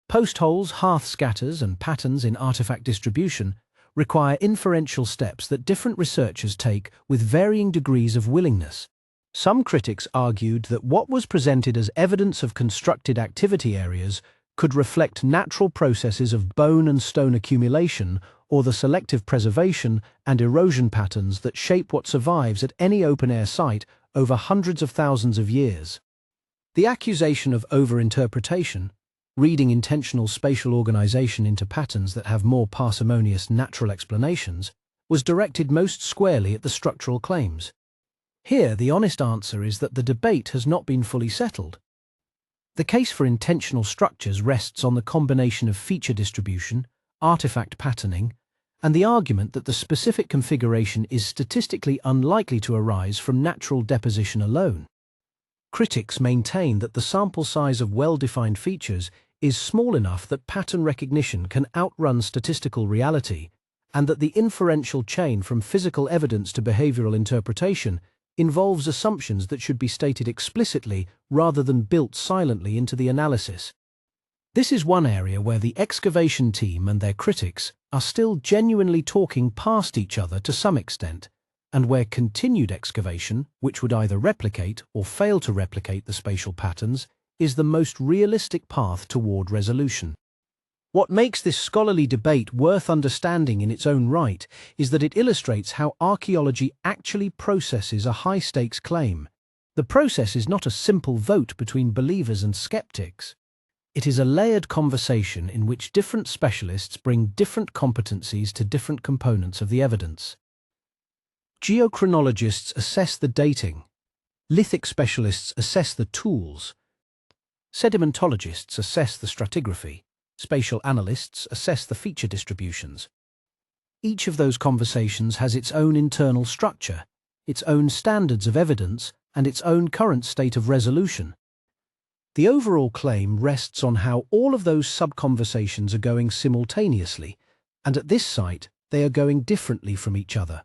Post holes, hearth scatters, and patterns in artifact distribution require inferential steps that different researchers take with varying degrees of willingness. Some critics argued that what was presented as evidence of constructed activity areas could reflect natural processes of bone and stone accumulation or the selective preservation and erosion patterns that shape what survives at any open-air site over hundreds of thousands of years. The accusation of overinterpretation, reading intentional spatial organization into patterns that have more parsimonious natural explanations, was directed most squarely at the structural claims. Here, the honest answer is that the debate has not been fully settled. The case for intentional structures rests on the combination of feature distribution, artifact patterning, and the argument that the specific configuration is statistically unlikely to arise from natural deposition alone. Critics maintain that the sample size of well-defined features is small enough that pattern recognition can outrun statistical reality, and that the inferential chain from physical evidence to behavioral interpretation involves assumptions that should be stated explicitly rather than built silently into the analysis. This is one area where the excavation team and their critics are still genuinely talking past each other to some extent, and where continued excavation, which would either replicate or fail to replicate the spatial patterns, is the most realistic path toward resolution. What makes this scholarly debate worth understanding in its own right is that it illustrates how archaeology actually processes a high-stakes claim. The process is not a simple vote between believers and skeptics. It is a layered conversation in which different specialists bring different competencies to different components of the evidence. Geochronologists assess the dating. Lithic specialists assess the tools. Sedimentologists assess the stratigraphy. Spatial analysts assess the feature distributions. Each of those conversations has its own internal structure, its own standards of evidence, and its own current state of resolution. The overall claim rests on how all of those sub-conversations are going simultaneously, and at this site, they are going differently from each other.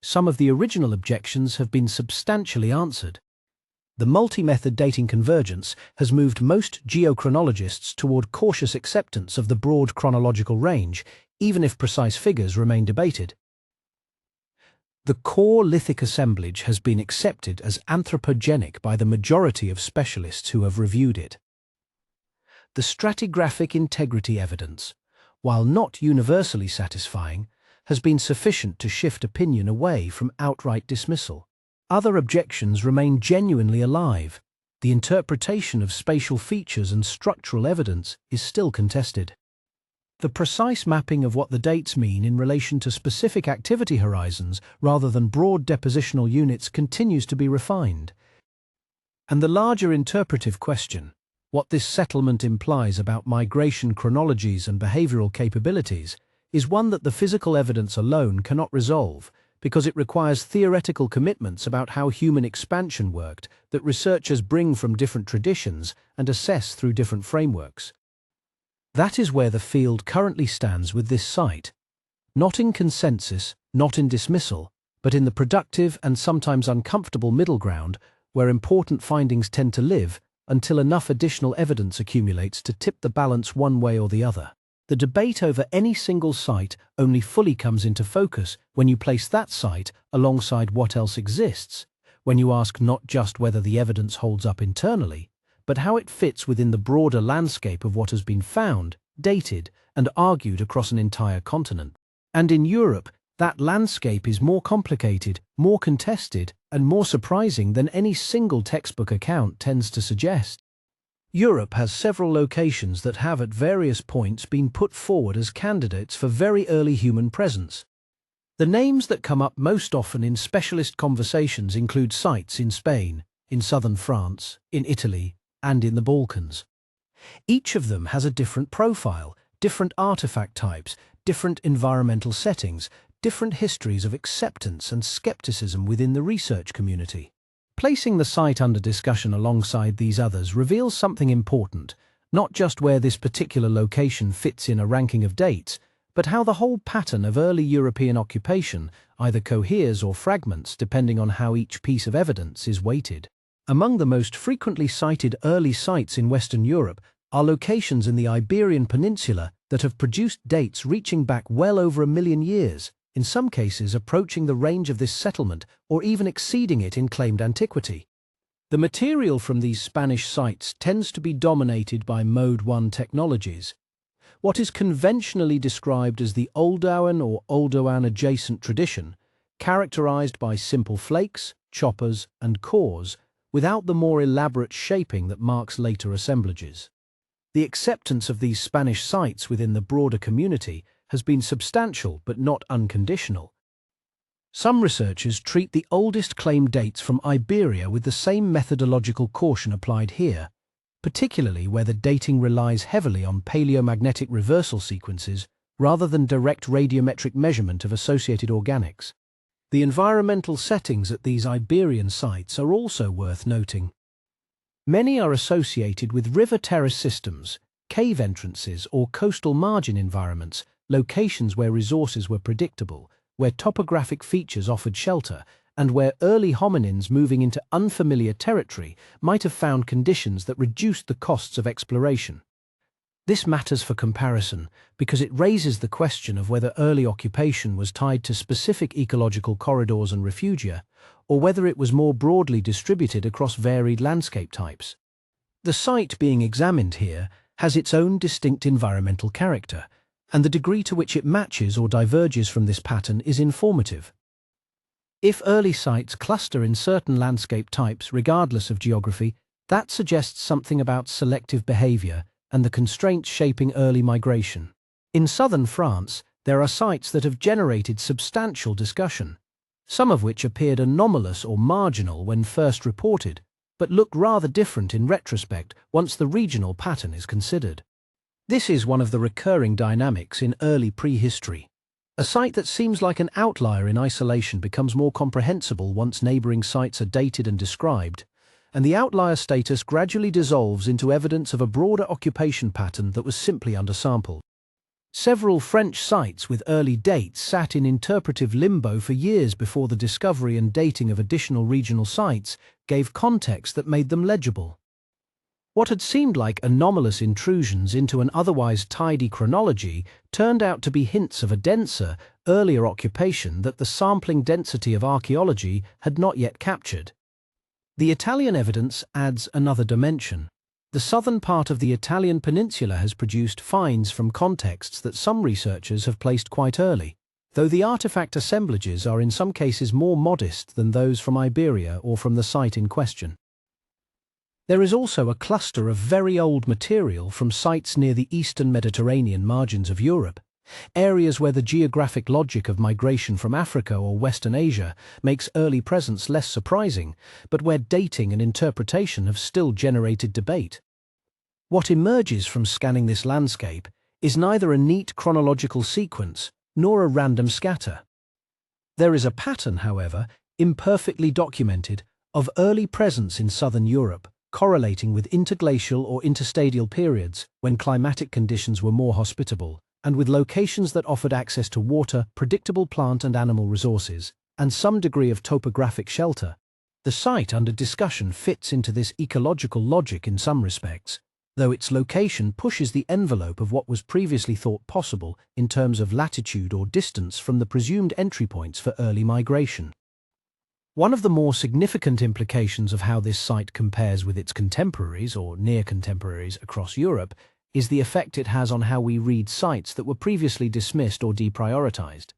Some of the original objections have been substantially answered. The multi-method dating convergence has moved most geochronologists toward cautious acceptance of the broad chronological range, even if precise figures remain debated. The core lithic assemblage has been accepted as anthropogenic by the majority of specialists who have reviewed it. The stratigraphic integrity evidence, while not universally satisfying, has been sufficient to shift opinion away from outright dismissal. Other objections remain genuinely alive. The interpretation of spatial features and structural evidence is still contested. The precise mapping of what the dates mean in relation to specific activity horizons rather than broad depositional units continues to be refined. And the larger interpretive question, what this settlement implies about migration chronologies and behavioral capabilities, is one that the physical evidence alone cannot resolve, because it requires theoretical commitments about how human expansion worked that researchers bring from different traditions and assess through different frameworks. That is where the field currently stands with this site. Not in consensus, not in dismissal, but in the productive and sometimes uncomfortable middle ground where important findings tend to live until enough additional evidence accumulates to tip the balance one way or the other. The debate over any single site only fully comes into focus when you place that site alongside what else exists, when you ask not just whether the evidence holds up internally, but how it fits within the broader landscape of what has been found, dated, and argued across an entire continent. And in Europe, that landscape is more complicated, more contested, and more surprising than any single textbook account tends to suggest. Europe has several locations that have at various points been put forward as candidates for very early human presence. The names that come up most often in specialist conversations include sites in Spain, in southern France, in Italy, and in the Balkans. Each of them has a different profile, different artifact types, different environmental settings, different histories of acceptance and skepticism within the research community. Placing the site under discussion alongside these others reveals something important, not just where this particular location fits in a ranking of dates, but how the whole pattern of early European occupation either coheres or fragments depending on how each piece of evidence is weighted. Among the most frequently cited early sites in Western Europe are locations in the Iberian Peninsula that have produced dates reaching back well over 1 million years, in some cases approaching the range of this settlement or even exceeding it in claimed antiquity. The material from these Spanish sites tends to be dominated by Mode 1 technologies, what is conventionally described as the Oldowan or Oldowan adjacent tradition, characterized by simple flakes, choppers, and cores, without the more elaborate shaping that marks later assemblages. The acceptance of these Spanish sites within the broader community has been substantial but not unconditional. Some researchers treat the oldest claimed dates from Iberia with the same methodological caution applied here, particularly where the dating relies heavily on paleomagnetic reversal sequences rather than direct radiometric measurement of associated organics. The environmental settings at these Iberian sites are also worth noting. Many are associated with river terrace systems, cave entrances, or coastal margin environments, locations where resources were predictable, where topographic features offered shelter, and where early hominins moving into unfamiliar territory might have found conditions that reduced the costs of exploration. This matters for comparison because it raises the question of whether early occupation was tied to specific ecological corridors and refugia, or whether it was more broadly distributed across varied landscape types. The site being examined here has its own distinct environmental character, and the degree to which it matches or diverges from this pattern is informative. If early sites cluster in certain landscape types regardless of geography, that suggests something about selective behavior and the constraints shaping early migration. In southern France, there are sites that have generated substantial discussion, some of which appeared anomalous or marginal when first reported, but look rather different in retrospect once the regional pattern is considered. This is one of the recurring dynamics in early prehistory. A site that seems like an outlier in isolation becomes more comprehensible once neighboring sites are dated and described, and the outlier status gradually dissolves into evidence of a broader occupation pattern that was simply undersampled. Several French sites with early dates sat in interpretive limbo for years before the discovery and dating of additional regional sites gave context that made them legible. What had seemed like anomalous intrusions into an otherwise tidy chronology turned out to be hints of a denser, earlier occupation that the sampling density of archaeology had not yet captured. The Italian evidence adds another dimension. The southern part of the Italian peninsula has produced finds from contexts that some researchers have placed quite early, though the artifact assemblages are in some cases more modest than those from Iberia or from the site in question. There is also a cluster of very old material from sites near the eastern Mediterranean margins of Europe, areas where the geographic logic of migration from Africa or Western Asia makes early presence less surprising, but where dating and interpretation have still generated debate. What emerges from scanning this landscape is neither a neat chronological sequence nor a random scatter. There is a pattern, however, imperfectly documented, of early presence in southern Europe, correlating with interglacial or interstadial periods when climatic conditions were more hospitable, and with locations that offered access to water, predictable plant and animal resources, and some degree of topographic shelter. The site under discussion fits into this ecological logic in some respects, though its location pushes the envelope of what was previously thought possible in terms of latitude or distance from the presumed entry points for early migration. One of the more significant implications of how this site compares with its contemporaries or near contemporaries across Europe is the effect it has on how we read sites that were previously dismissed or deprioritized.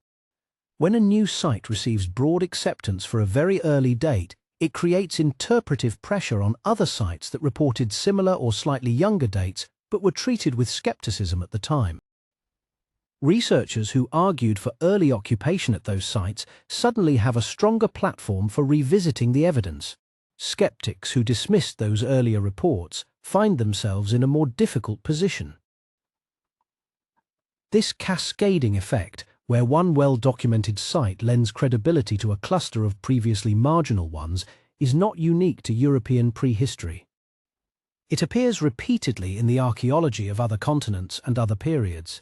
When a new site receives broad acceptance for a very early date, it creates interpretive pressure on other sites that reported similar or slightly younger dates but were treated with skepticism at the time. Researchers who argued for early occupation at those sites suddenly have a stronger platform for revisiting the evidence. Skeptics who dismissed those earlier reports find themselves in a more difficult position. This cascading effect, where one well-documented site lends credibility to a cluster of previously marginal ones, is not unique to European prehistory. It appears repeatedly in the archaeology of other continents and other periods.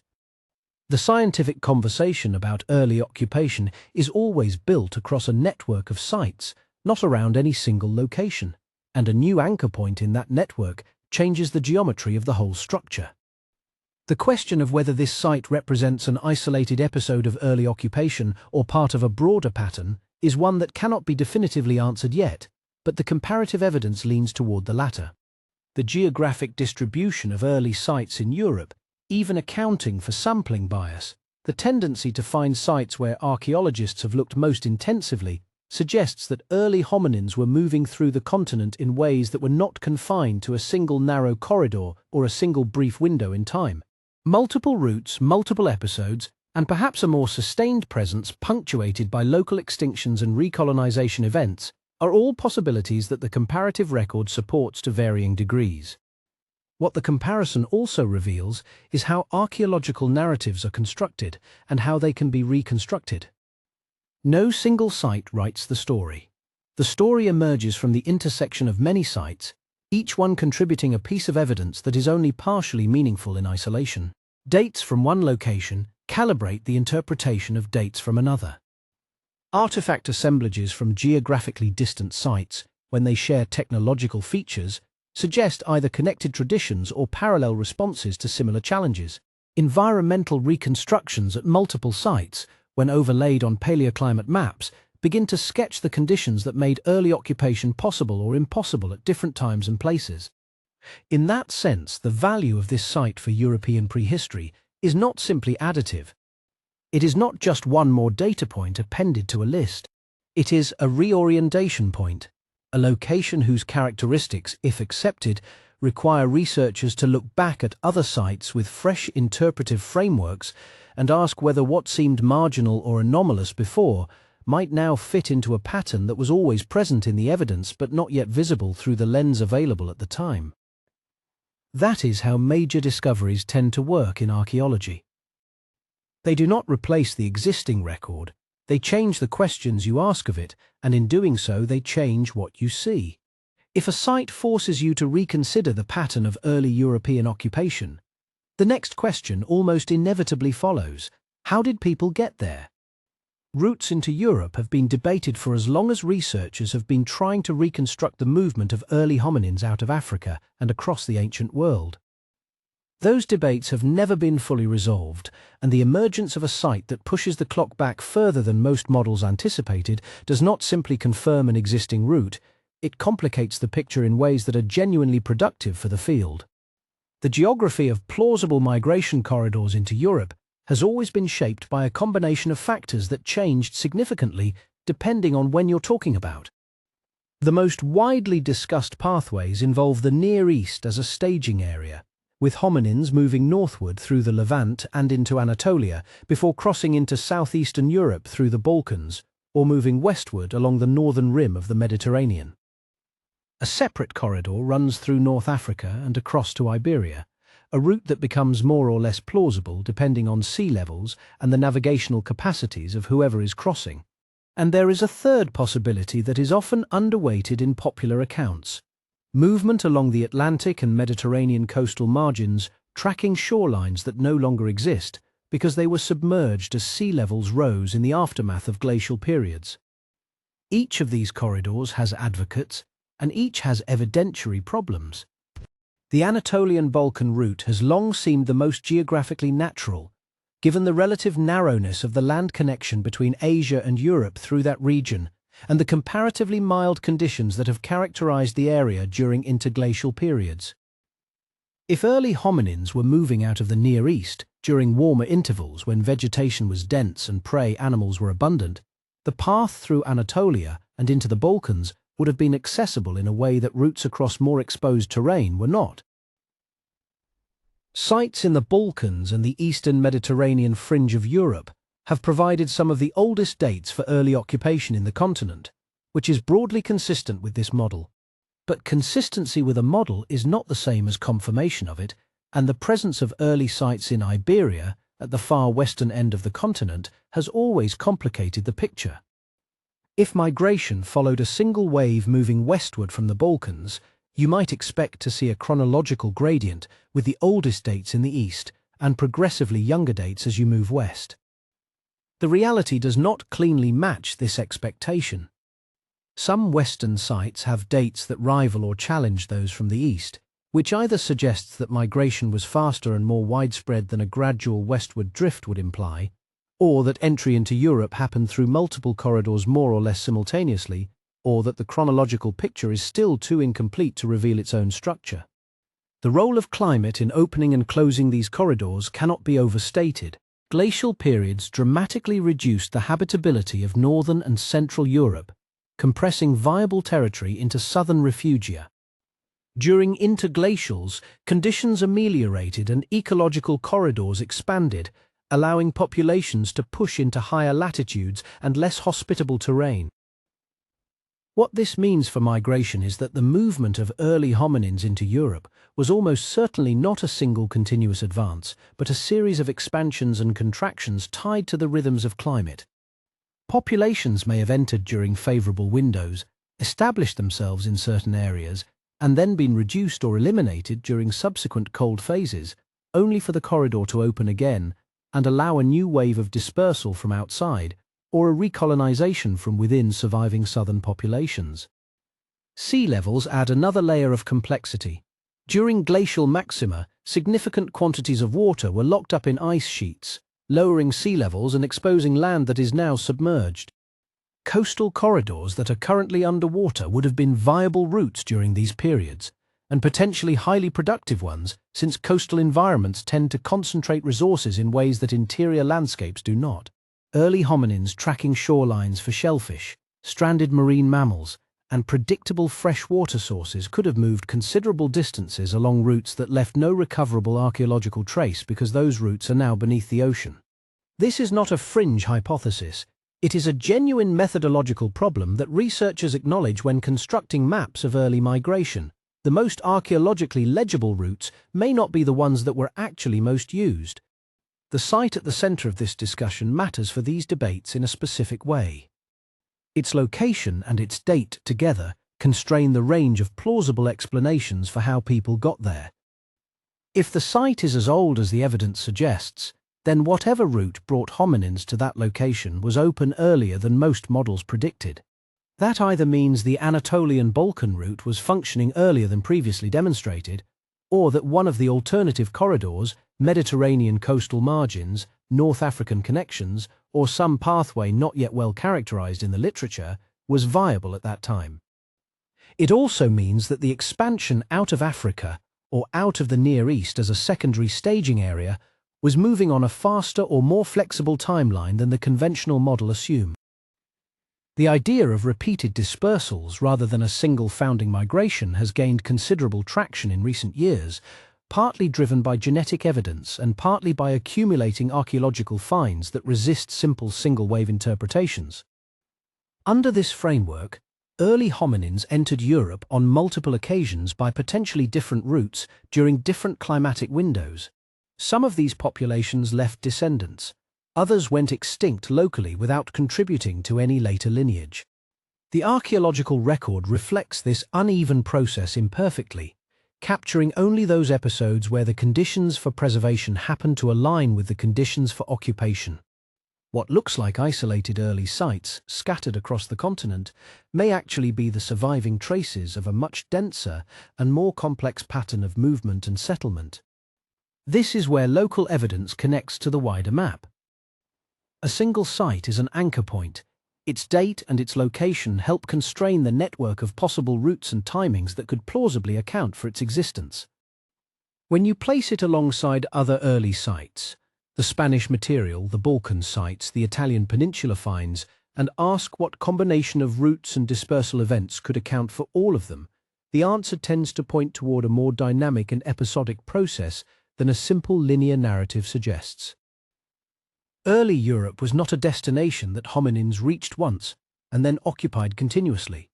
The scientific conversation about early occupation is always built across a network of sites, not around any single location, and a new anchor point in that network changes the geometry of the whole structure. The question of whether this site represents an isolated episode of early occupation or part of a broader pattern is one that cannot be definitively answered yet, but the comparative evidence leans toward the latter. The geographic distribution of early sites in Europe, even accounting for sampling bias, the tendency to find sites where archaeologists have looked most intensively, suggests that early hominins were moving through the continent in ways that were not confined to a single narrow corridor or a single brief window in time. Multiple routes, multiple episodes, and perhaps a more sustained presence punctuated by local extinctions and recolonization events are all possibilities that the comparative record supports to varying degrees. What the comparison also reveals is how archaeological narratives are constructed and how they can be reconstructed. No single site writes the story. The story emerges from the intersection of many sites, each one contributing a piece of evidence that is only partially meaningful in isolation. Dates from one location calibrate the interpretation of dates from another. Artifact assemblages from geographically distant sites, when they share technological features, suggest either connected traditions or parallel responses to similar challenges. Environmental reconstructions at multiple sites, when overlaid on paleoclimate maps, begin to sketch the conditions that made early occupation possible or impossible at different times and places. In that sense, the value of this site for European prehistory is not simply additive. It is not just one more data point appended to a list. It is a reorientation point, a location whose characteristics, if accepted, require researchers to look back at other sites with fresh interpretive frameworks and ask whether what seemed marginal or anomalous before might now fit into a pattern that was always present in the evidence but not yet visible through the lens available at the time. That is how major discoveries tend to work in archaeology. They do not replace the existing record, they change the questions you ask of it, and in doing so they change what you see. If a site forces you to reconsider the pattern of early European occupation, the next question almost inevitably follows: how did people get there? Routes into Europe have been debated for as long as researchers have been trying to reconstruct the movement of early hominins out of Africa and across the ancient world. Those debates have never been fully resolved, and the emergence of a site that pushes the clock back further than most models anticipated does not simply confirm an existing route, it complicates the picture in ways that are genuinely productive for the field. The geography of plausible migration corridors into Europe has always been shaped by a combination of factors that changed significantly depending on when you're talking about. The most widely discussed pathways involve the Near East as a staging area, with hominins moving northward through the Levant and into Anatolia before crossing into southeastern Europe through the Balkans, or moving westward along the northern rim of the Mediterranean. A separate corridor runs through North Africa and across to Iberia, a route that becomes more or less plausible depending on sea levels and the navigational capacities of whoever is crossing. And there is a third possibility that is often underweighted in popular accounts: movement along the Atlantic and Mediterranean coastal margins, tracking shorelines that no longer exist because they were submerged as sea levels rose in the aftermath of glacial periods. Each of these corridors has advocates, and each has evidentiary problems. The Anatolian Balkan route has long seemed the most geographically natural, given the relative narrowness of the land connection between Asia and Europe through that region, and the comparatively mild conditions that have characterized the area during interglacial periods. If early hominins were moving out of the Near East during warmer intervals when vegetation was dense and prey animals were abundant, the path through Anatolia and into the Balkans would have been accessible in a way that routes across more exposed terrain were not. Sites in the Balkans and the eastern Mediterranean fringe of Europe have provided some of the oldest dates for early occupation in the continent, which is broadly consistent with this model. But consistency with a model is not the same as confirmation of it, and the presence of early sites in Iberia, at the far western end of the continent, has always complicated the picture. If migration followed a single wave moving westward from the Balkans, you might expect to see a chronological gradient with the oldest dates in the east and progressively younger dates as you move west. The reality does not cleanly match this expectation. Some Western sites have dates that rival or challenge those from the east, which either suggests that migration was faster and more widespread than a gradual westward drift would imply, or that entry into Europe happened through multiple corridors more or less simultaneously, or that the chronological picture is still too incomplete to reveal its own structure. The role of climate in opening and closing these corridors cannot be overstated. Glacial periods dramatically reduced the habitability of northern and central Europe, compressing viable territory into southern refugia. During interglacials, conditions ameliorated and ecological corridors expanded, allowing populations to push into higher latitudes and less hospitable terrain. What this means for migration is that the movement of early hominins into Europe was almost certainly not a single continuous advance, but a series of expansions and contractions tied to the rhythms of climate. Populations may have entered during favorable windows, established themselves in certain areas, and then been reduced or eliminated during subsequent cold phases, only for the corridor to open again and allow a new wave of dispersal from outside, or a recolonization from within surviving southern populations. Sea levels add another layer of complexity. During glacial maxima, significant quantities of water were locked up in ice sheets, lowering sea levels and exposing land that is now submerged. Coastal corridors that are currently underwater would have been viable routes during these periods, and potentially highly productive ones, since coastal environments tend to concentrate resources in ways that interior landscapes do not. Early hominins tracking shorelines for shellfish, stranded marine mammals, and predictable freshwater sources could have moved considerable distances along routes that left no recoverable archaeological trace because those routes are now beneath the ocean. This is not a fringe hypothesis. It is a genuine methodological problem that researchers acknowledge when constructing maps of early migration. The most archaeologically legible routes may not be the ones that were actually most used. The site at the center of this discussion matters for these debates in a specific way. Its location and its date together constrain the range of plausible explanations for how people got there. If the site is as old as the evidence suggests, then whatever route brought hominins to that location was open earlier than most models predicted. That either means the Anatolian Balkan route was functioning earlier than previously demonstrated, or that one of the alternative corridors, Mediterranean coastal margins, North African connections, or some pathway not yet well characterized in the literature, was viable at that time. It also means that the expansion out of Africa, or out of the Near East as a secondary staging area, was moving on a faster or more flexible timeline than the conventional model assumed. The idea of repeated dispersals rather than a single founding migration has gained considerable traction in recent years, partly driven by genetic evidence and partly by accumulating archaeological finds that resist simple single-wave interpretations. Under this framework, early hominins entered Europe on multiple occasions by potentially different routes during different climatic windows. Some of these populations left descendants. Others went extinct locally without contributing to any later lineage. The archaeological record reflects this uneven process imperfectly, capturing only those episodes where the conditions for preservation happen to align with the conditions for occupation. What looks like isolated early sites scattered across the continent may actually be the surviving traces of a much denser and more complex pattern of movement and settlement. This is where local evidence connects to the wider map. A single site is an anchor point. Its date and its location help constrain the network of possible routes and timings that could plausibly account for its existence. When you place it alongside other early sites, the Spanish material, the Balkan sites, the Italian peninsula finds, and ask what combination of routes and dispersal events could account for all of them, the answer tends to point toward a more dynamic and episodic process than a simple linear narrative suggests. Early Europe was not a destination that hominins reached once and then occupied continuously.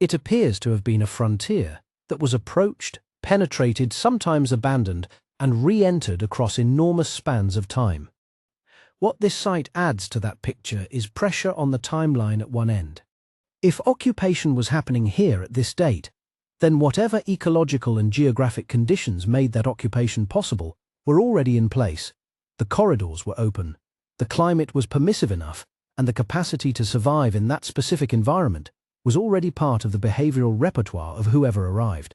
It appears to have been a frontier that was approached, penetrated, sometimes abandoned, and re-entered across enormous spans of time. What this site adds to that picture is pressure on the timeline at one end. If occupation was happening here at this date, then whatever ecological and geographic conditions made that occupation possible were already in place. The corridors were open, the climate was permissive enough, and the capacity to survive in that specific environment was already part of the behavioral repertoire of whoever arrived.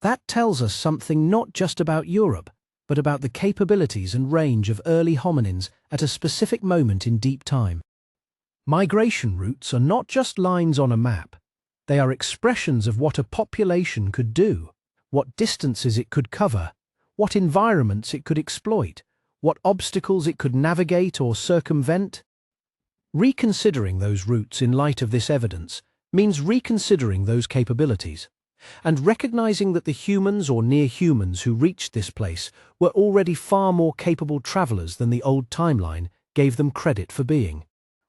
That tells us something not just about Europe, but about the capabilities and range of early hominins at a specific moment in deep time. Migration routes are not just lines on a map. They are expressions of what a population could do, what distances it could cover, what environments it could exploit, what obstacles it could navigate or circumvent. Reconsidering those routes in light of this evidence means reconsidering those capabilities, and recognizing that the humans or near-humans who reached this place were already far more capable travelers than the old timeline gave them credit for being.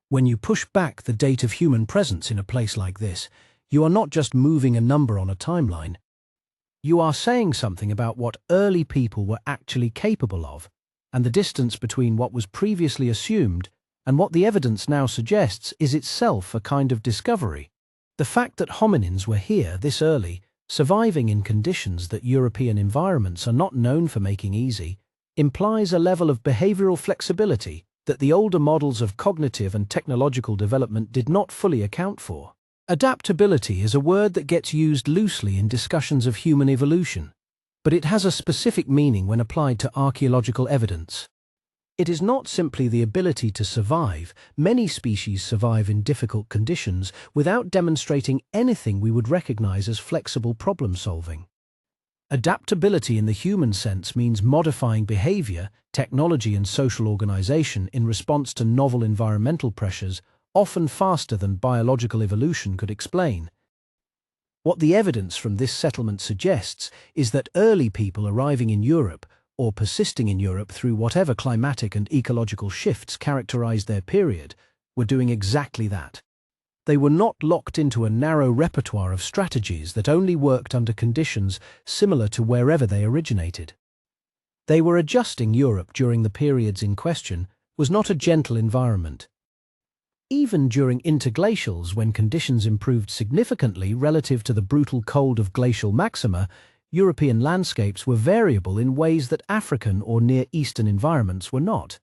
When you push back the date of human presence in a place like this, you are not just moving a number on a timeline. You are saying something about what early people were actually capable of, and the distance between what was previously assumed and what the evidence now suggests is itself a kind of discovery. The fact that hominins were here this early, surviving in conditions that European environments are not known for making easy, implies a level of behavioral flexibility that the older models of cognitive and technological development did not fully account for. Adaptability is a word that gets used loosely in discussions of human evolution, but it has a specific meaning when applied to archaeological evidence. It is not simply the ability to survive. Many species survive in difficult conditions without demonstrating anything we would recognize as flexible problem-solving. Adaptability in the human sense means modifying behavior, technology, and social organization in response to novel environmental pressures, often faster than biological evolution could explain. What the evidence from this settlement suggests is that early people arriving in Europe, or persisting in Europe through whatever climatic and ecological shifts characterized their period, were doing exactly that. They were not locked into a narrow repertoire of strategies that only worked under conditions similar to wherever they originated. They were adjusting. Europe during the periods in question was not a gentle environment. Even during interglacials, when conditions improved significantly relative to the brutal cold of glacial maxima, European landscapes were variable in ways that African or Near Eastern environments were not.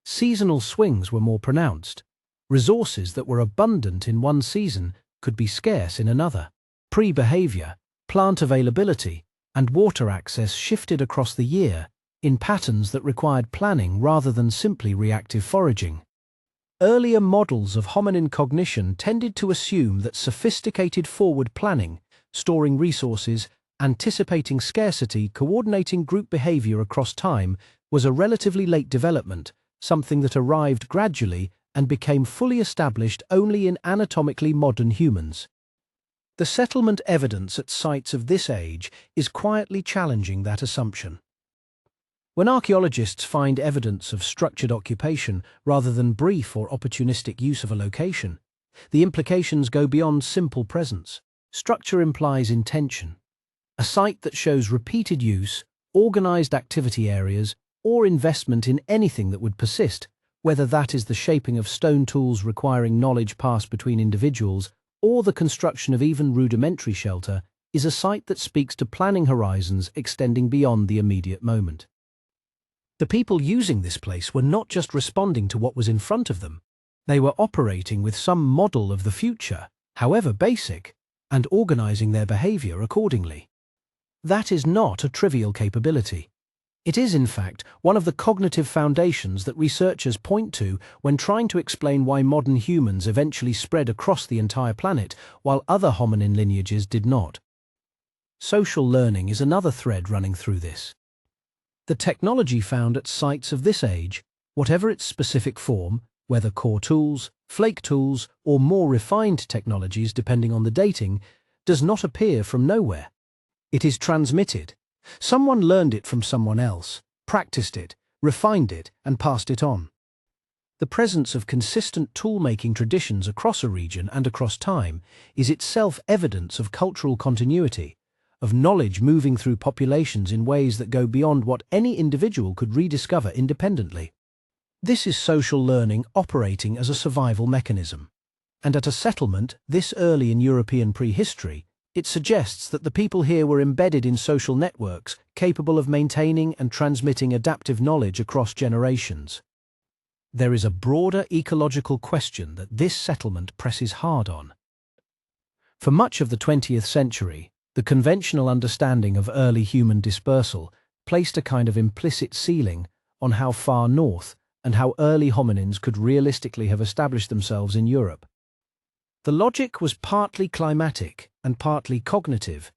Seasonal swings were more pronounced. Resources that were abundant in one season could be scarce in another. Behavior, plant availability, and water access shifted across the year in patterns that required planning rather than simply reactive foraging. Earlier models of hominin cognition tended to assume that sophisticated forward planning, storing resources, anticipating scarcity, coordinating group behavior across time was a relatively late development, something that arrived gradually and became fully established only in anatomically modern humans. The settlement evidence at sites of this age is quietly challenging that assumption. When archaeologists find evidence of structured occupation rather than brief or opportunistic use of a location, the implications go beyond simple presence. Structure implies intention. A site that shows repeated use, organized activity areas, or investment in anything that would persist, whether that is the shaping of stone tools requiring knowledge passed between individuals or the construction of even rudimentary shelter, is a site that speaks to planning horizons extending beyond the immediate moment. The people using this place were not just responding to what was in front of them. They were operating with some model of the future, however basic, and organizing their behavior accordingly. That is not a trivial capability. It is, in fact, one of the cognitive foundations that researchers point to when trying to explain why modern humans eventually spread across the entire planet while other hominin lineages did not. Social learning is another thread running through this. The technology found at sites of this age, whatever its specific form, whether core tools, flake tools, or more refined technologies depending on the dating, does not appear from nowhere. It is transmitted. Someone learned it from someone else, practiced it, refined it, and passed it on. The presence of consistent tool-making traditions across a region and across time is itself evidence of cultural continuity, of knowledge moving through populations in ways that go beyond what any individual could rediscover independently. This is social learning operating as a survival mechanism. And at a settlement this early in European prehistory, it suggests that the people here were embedded in social networks capable of maintaining and transmitting adaptive knowledge across generations. There is a broader ecological question that this settlement presses hard on. For much of the 20th century, the conventional understanding of early human dispersal placed a kind of implicit ceiling on how far north and how early hominins could realistically have established themselves in Europe. The logic was partly climatic and partly cognitive,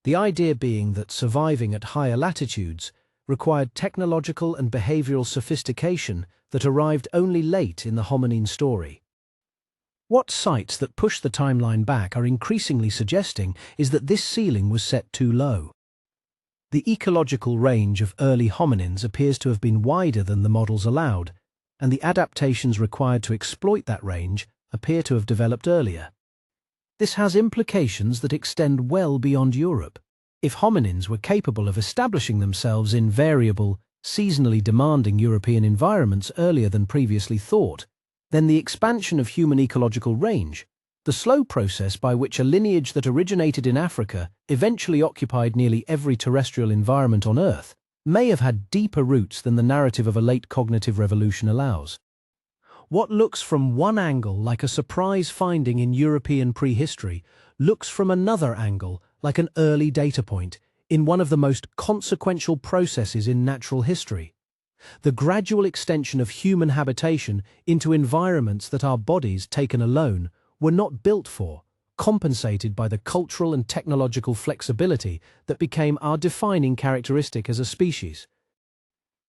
the idea being that surviving at higher latitudes required technological and behavioral sophistication that arrived only late in the hominin story. What sites that push the timeline back are increasingly suggesting is that this ceiling was set too low. The ecological range of early hominins appears to have been wider than the models allowed, and the adaptations required to exploit that range appear to have developed earlier. This has implications that extend well beyond Europe. If hominins were capable of establishing themselves in variable, seasonally demanding European environments earlier than previously thought, then the expansion of human ecological range, the slow process by which a lineage that originated in Africa eventually occupied nearly every terrestrial environment on Earth, may have had deeper roots than the narrative of a late cognitive revolution allows. What looks from one angle like a surprise finding in European prehistory looks from another angle like an early data point in one of the most consequential processes in natural history. The gradual extension of human habitation into environments that our bodies, taken alone, were not built for, compensated by the cultural and technological flexibility that became our defining characteristic as a species.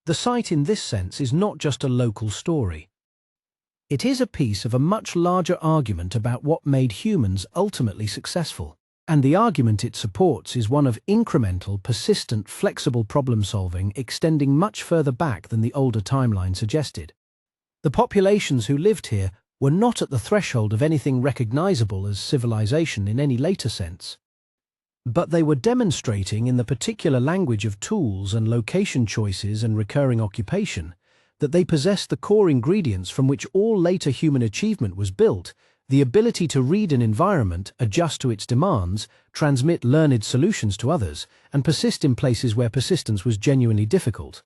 The site in this sense is not just a local story. It is a piece of a much larger argument about what made humans ultimately successful. And the argument it supports is one of incremental, persistent, flexible problem-solving extending much further back than the older timeline suggested. The populations who lived here were not at the threshold of anything recognizable as civilization in any later sense. But they were demonstrating in the particular language of tools and location choices and recurring occupation that they possessed the core ingredients from which all later human achievement was built: the ability to read an environment, adjust to its demands, transmit learned solutions to others, and persist in places where persistence was genuinely difficult.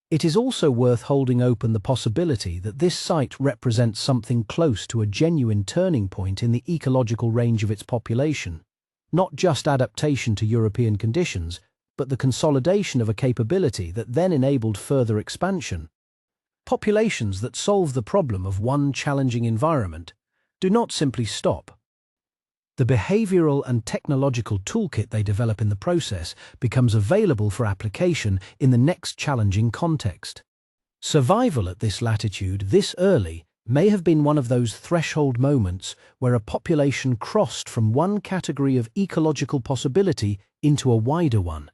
It is also worth holding open the possibility that this site represents something close to a genuine turning point in the ecological range of its population. Not just adaptation to European conditions, but the consolidation of a capability that then enabled further expansion. Populations that solve the problem of one challenging environment do not simply stop. The behavioral and technological toolkit they develop in the process becomes available for application in the next challenging context. Survival at this latitude, this early, may have been one of those threshold moments where a population crossed from one category of ecological possibility into a wider one.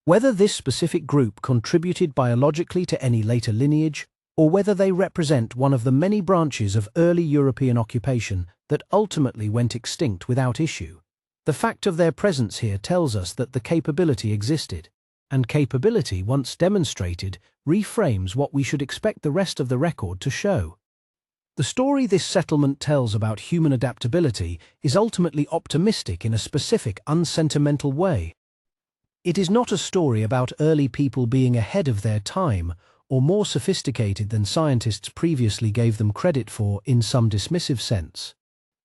Whether this specific group contributed biologically to any later lineage, or whether they represent one of the many branches of early European occupation that ultimately went extinct without issue, the fact of their presence here tells us that the capability existed, and capability, once demonstrated, reframes what we should expect the rest of the record to show. The story this settlement tells about human adaptability is ultimately optimistic in a specific, unsentimental way. It is not a story about early people being ahead of their time or more sophisticated than scientists previously gave them credit for in some dismissive sense.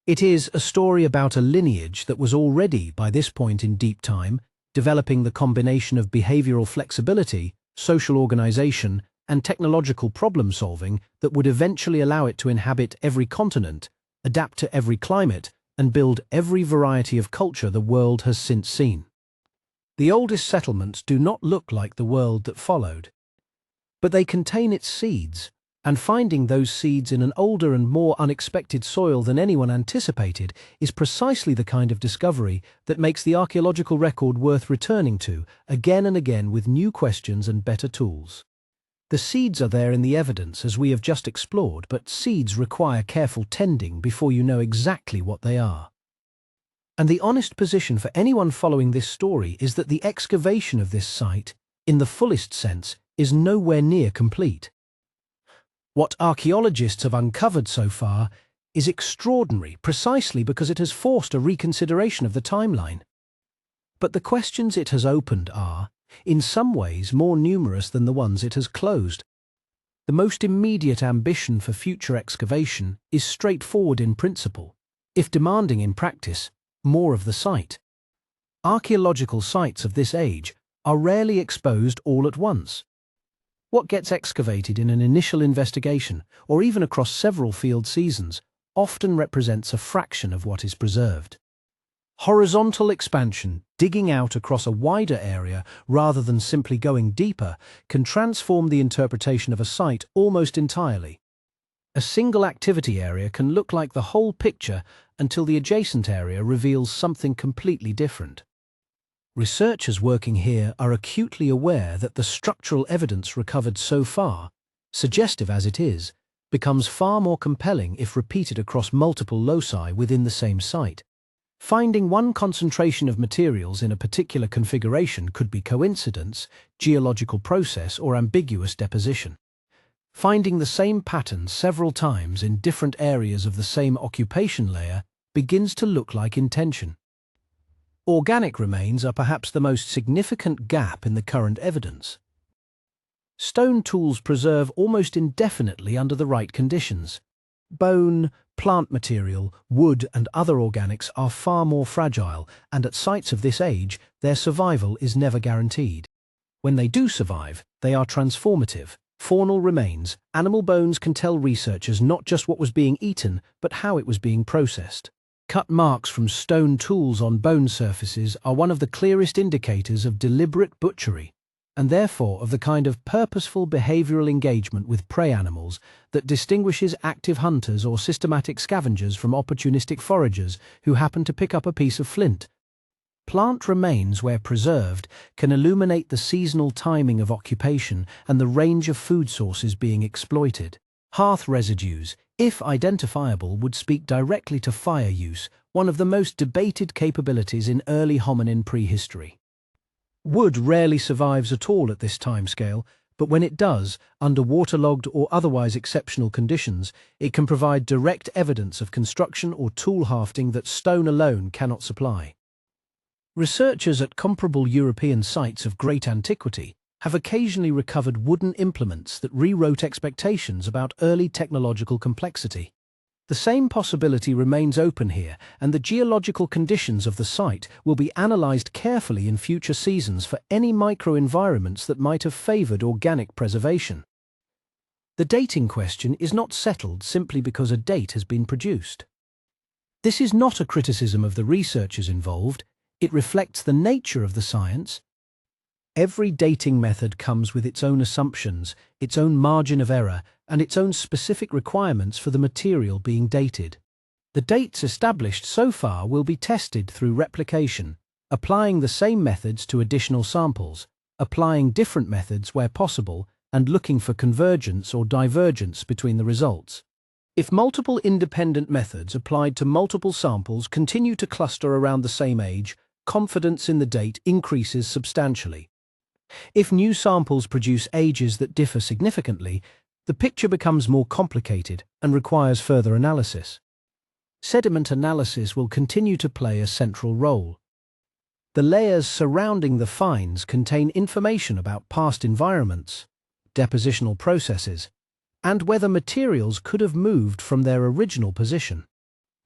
It is a story about a lineage that was already, by this point in deep time, developing the combination of behavioral flexibility, social organization, and technological problem-solving that would eventually allow it to inhabit every continent, adapt to every climate, and build every variety of culture the world has since seen. The oldest settlements do not look like the world that followed, but they contain its seeds, and finding those seeds in an older and more unexpected soil than anyone anticipated is precisely the kind of discovery that makes the archaeological record worth returning to again and again with new questions and better tools. The seeds are there in the evidence, as we have just explored, but seeds require careful tending before you know exactly what they are. And the honest position for anyone following this story is that the excavation of this site, in the fullest sense, is nowhere near complete. What archaeologists have uncovered so far is extraordinary precisely because it has forced a reconsideration of the timeline. But the questions it has opened are, in some ways, more numerous than the ones it has closed. The most immediate ambition for future excavation is straightforward in principle, if demanding in practice, more of the site. Archaeological sites of this age are rarely exposed all at once. What gets excavated in an initial investigation, or even across several field seasons, often represents a fraction of what is preserved. Horizontal expansion, digging out across a wider area rather than simply going deeper, can transform the interpretation of a site almost entirely. A single activity area can look like the whole picture until the adjacent area reveals something completely different. Researchers working here are acutely aware that the structural evidence recovered so far, suggestive as it is, becomes far more compelling if repeated across multiple loci within the same site. Finding one concentration of materials in a particular configuration could be coincidence, geological process, or ambiguous deposition. Finding the same pattern several times in different areas of the same occupation layer begins to look like intention. Organic remains are perhaps the most significant gap in the current evidence. Stone tools preserve almost indefinitely under the right conditions. Bone, plant material, wood and other organics are far more fragile, and at sites of this age, their survival is never guaranteed. When they do survive, they are transformative. Faunal remains, animal bones can tell researchers not just what was being eaten, but how it was being processed. Cut marks from stone tools on bone surfaces are one of the clearest indicators of deliberate butchery, and therefore of the kind of purposeful behavioral engagement with prey animals that distinguishes active hunters or systematic scavengers from opportunistic foragers who happen to pick up a piece of flint. Plant remains, where preserved, can illuminate the seasonal timing of occupation and the range of food sources being exploited. Hearth residues, if identifiable, would speak directly to fire use, one of the most debated capabilities in early hominin prehistory. Wood rarely survives at all at this timescale, but when it does, under waterlogged or otherwise exceptional conditions, it can provide direct evidence of construction or tool hafting that stone alone cannot supply. Researchers at comparable European sites of great antiquity have occasionally recovered wooden implements that rewrote expectations about early technological complexity. The same possibility remains open here, and the geological conditions of the site will be analysed carefully in future seasons for any microenvironments that might have favoured organic preservation. The dating question is not settled simply because a date has been produced. This is not a criticism of the researchers involved, it reflects the nature of the science. Every dating method comes with its own assumptions, its own margin of error, and its own specific requirements for the material being dated. The dates established so far will be tested through replication, applying the same methods to additional samples, applying different methods where possible, and looking for convergence or divergence between the results. If multiple independent methods applied to multiple samples continue to cluster around the same age, confidence in the date increases substantially. If new samples produce ages that differ significantly, the picture becomes more complicated and requires further analysis. Sediment analysis will continue to play a central role. The layers surrounding the finds contain information about past environments, depositional processes, and whether materials could have moved from their original position.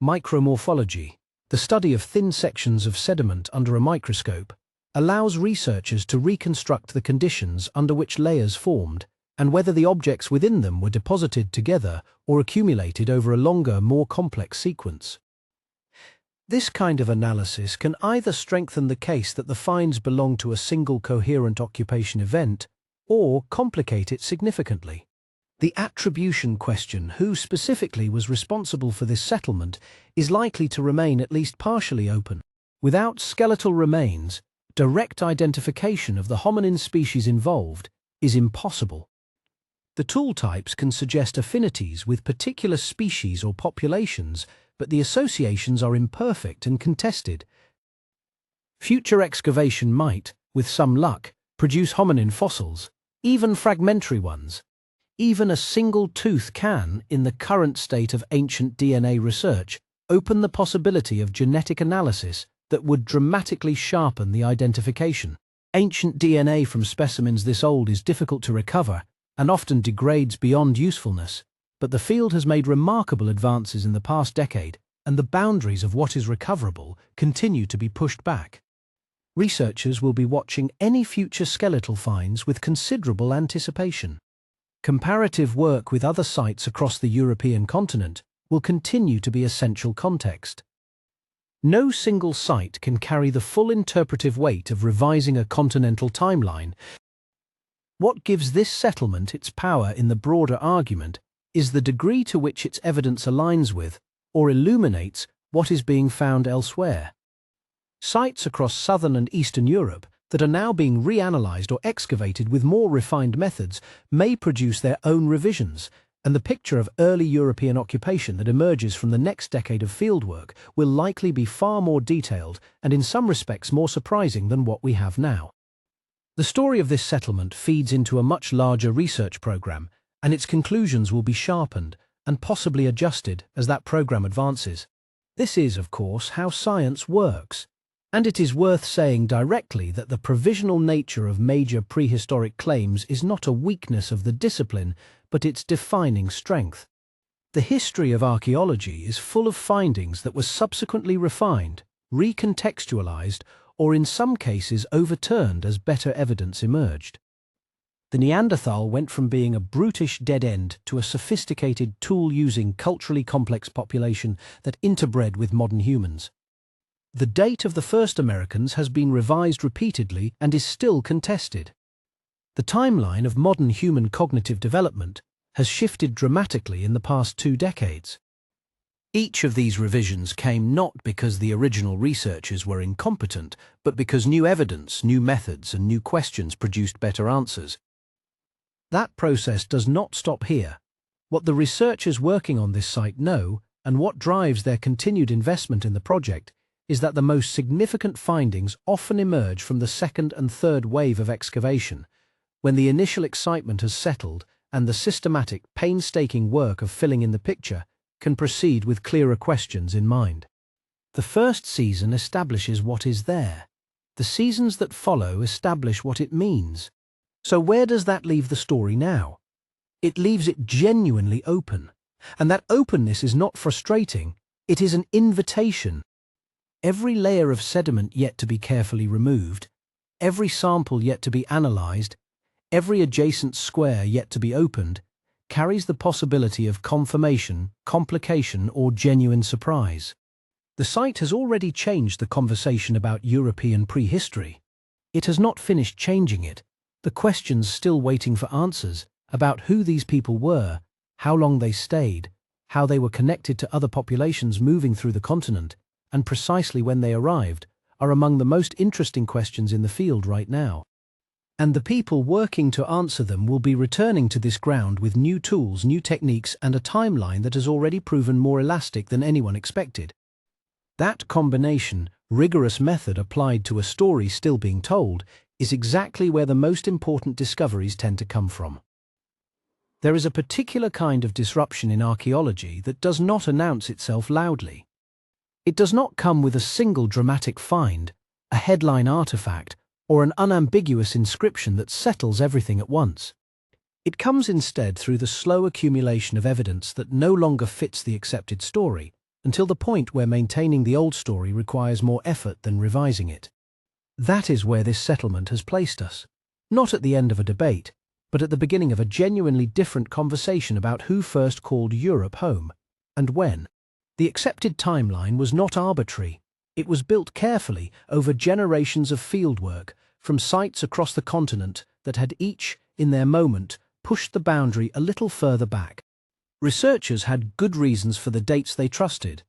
Micromorphology, the study of thin sections of sediment under a microscope, allows researchers to reconstruct the conditions under which layers formed and whether the objects within them were deposited together or accumulated over a longer, more complex sequence. This kind of analysis can either strengthen the case that the finds belong to a single coherent occupation event or complicate it significantly. The attribution question, who specifically was responsible for this settlement, is likely to remain at least partially open. Without skeletal remains, direct identification of the hominin species involved is impossible. The tool types can suggest affinities with particular species or populations, but the associations are imperfect and contested. Future excavation might, with some luck, produce hominin fossils, even fragmentary ones. Even a single tooth can, in the current state of ancient DNA research, open the possibility of genetic analysis that would dramatically sharpen the identification. Ancient DNA from specimens this old is difficult to recover and often degrades beyond usefulness, but the field has made remarkable advances in the past decade, and the boundaries of what is recoverable continue to be pushed back. Researchers will be watching any future skeletal finds with considerable anticipation. Comparative work with other sites across the European continent will continue to be essential context. No single site can carry the full interpretive weight of revising a continental timeline. What gives this settlement its power in the broader argument is the degree to which its evidence aligns with, or illuminates, what is being found elsewhere. Sites across southern and eastern Europe that are now being reanalyzed or excavated with more refined methods may produce their own revisions, and the picture of early European occupation that emerges from the next decade of fieldwork will likely be far more detailed and in some respects more surprising than what we have now. The story of this settlement feeds into a much larger research program, and its conclusions will be sharpened and possibly adjusted as that program advances. This is, of course, how science works, and it is worth saying directly that the provisional nature of major prehistoric claims is not a weakness of the discipline, but its defining strength. The history of archaeology is full of findings that were subsequently refined, recontextualized, or in some cases overturned as better evidence emerged. The Neanderthal went from being a brutish dead end to a sophisticated tool-using culturally complex population that interbred with modern humans. The date of the first Americans has been revised repeatedly and is still contested. The timeline of modern human cognitive development has shifted dramatically in the past 2 decades. Each of these revisions came not because the original researchers were incompetent, but because new evidence, new methods, and new questions produced better answers. That process does not stop here. What the researchers working on this site know, and what drives their continued investment in the project, is that the most significant findings often emerge from the second and third wave of excavation, when the initial excitement has settled and the systematic, painstaking work of filling in the picture can proceed with clearer questions in mind. The first season establishes what is there. The seasons that follow establish what it means. So where does that leave the story now? It leaves it genuinely open. And that openness is not frustrating, it is an invitation. Every layer of sediment yet to be carefully removed, every sample yet to be analysed, every adjacent square yet to be opened, carries the possibility of confirmation, complication, or genuine surprise. The site has already changed the conversation about European prehistory. It has not finished changing it. The questions still waiting for answers about who these people were, how long they stayed, how they were connected to other populations moving through the continent, and precisely when they arrived, are among the most interesting questions in the field right now. And the people working to answer them will be returning to this ground with new tools, new techniques, and a timeline that has already proven more elastic than anyone expected. That combination, rigorous method applied to a story still being told, is exactly where the most important discoveries tend to come from. There is a particular kind of disruption in archaeology that does not announce itself loudly. It does not come with a single dramatic find, a headline artifact, or an unambiguous inscription that settles everything at once. It comes instead through the slow accumulation of evidence that no longer fits the accepted story, until the point where maintaining the old story requires more effort than revising it. That is where this settlement has placed us, not at the end of a debate, but at the beginning of a genuinely different conversation about who first called Europe home, and when. The accepted timeline was not arbitrary. It was built carefully over generations of fieldwork from sites across the continent that had each, in their moment, pushed the boundary a little further back. Researchers had good reasons for the dates they trusted,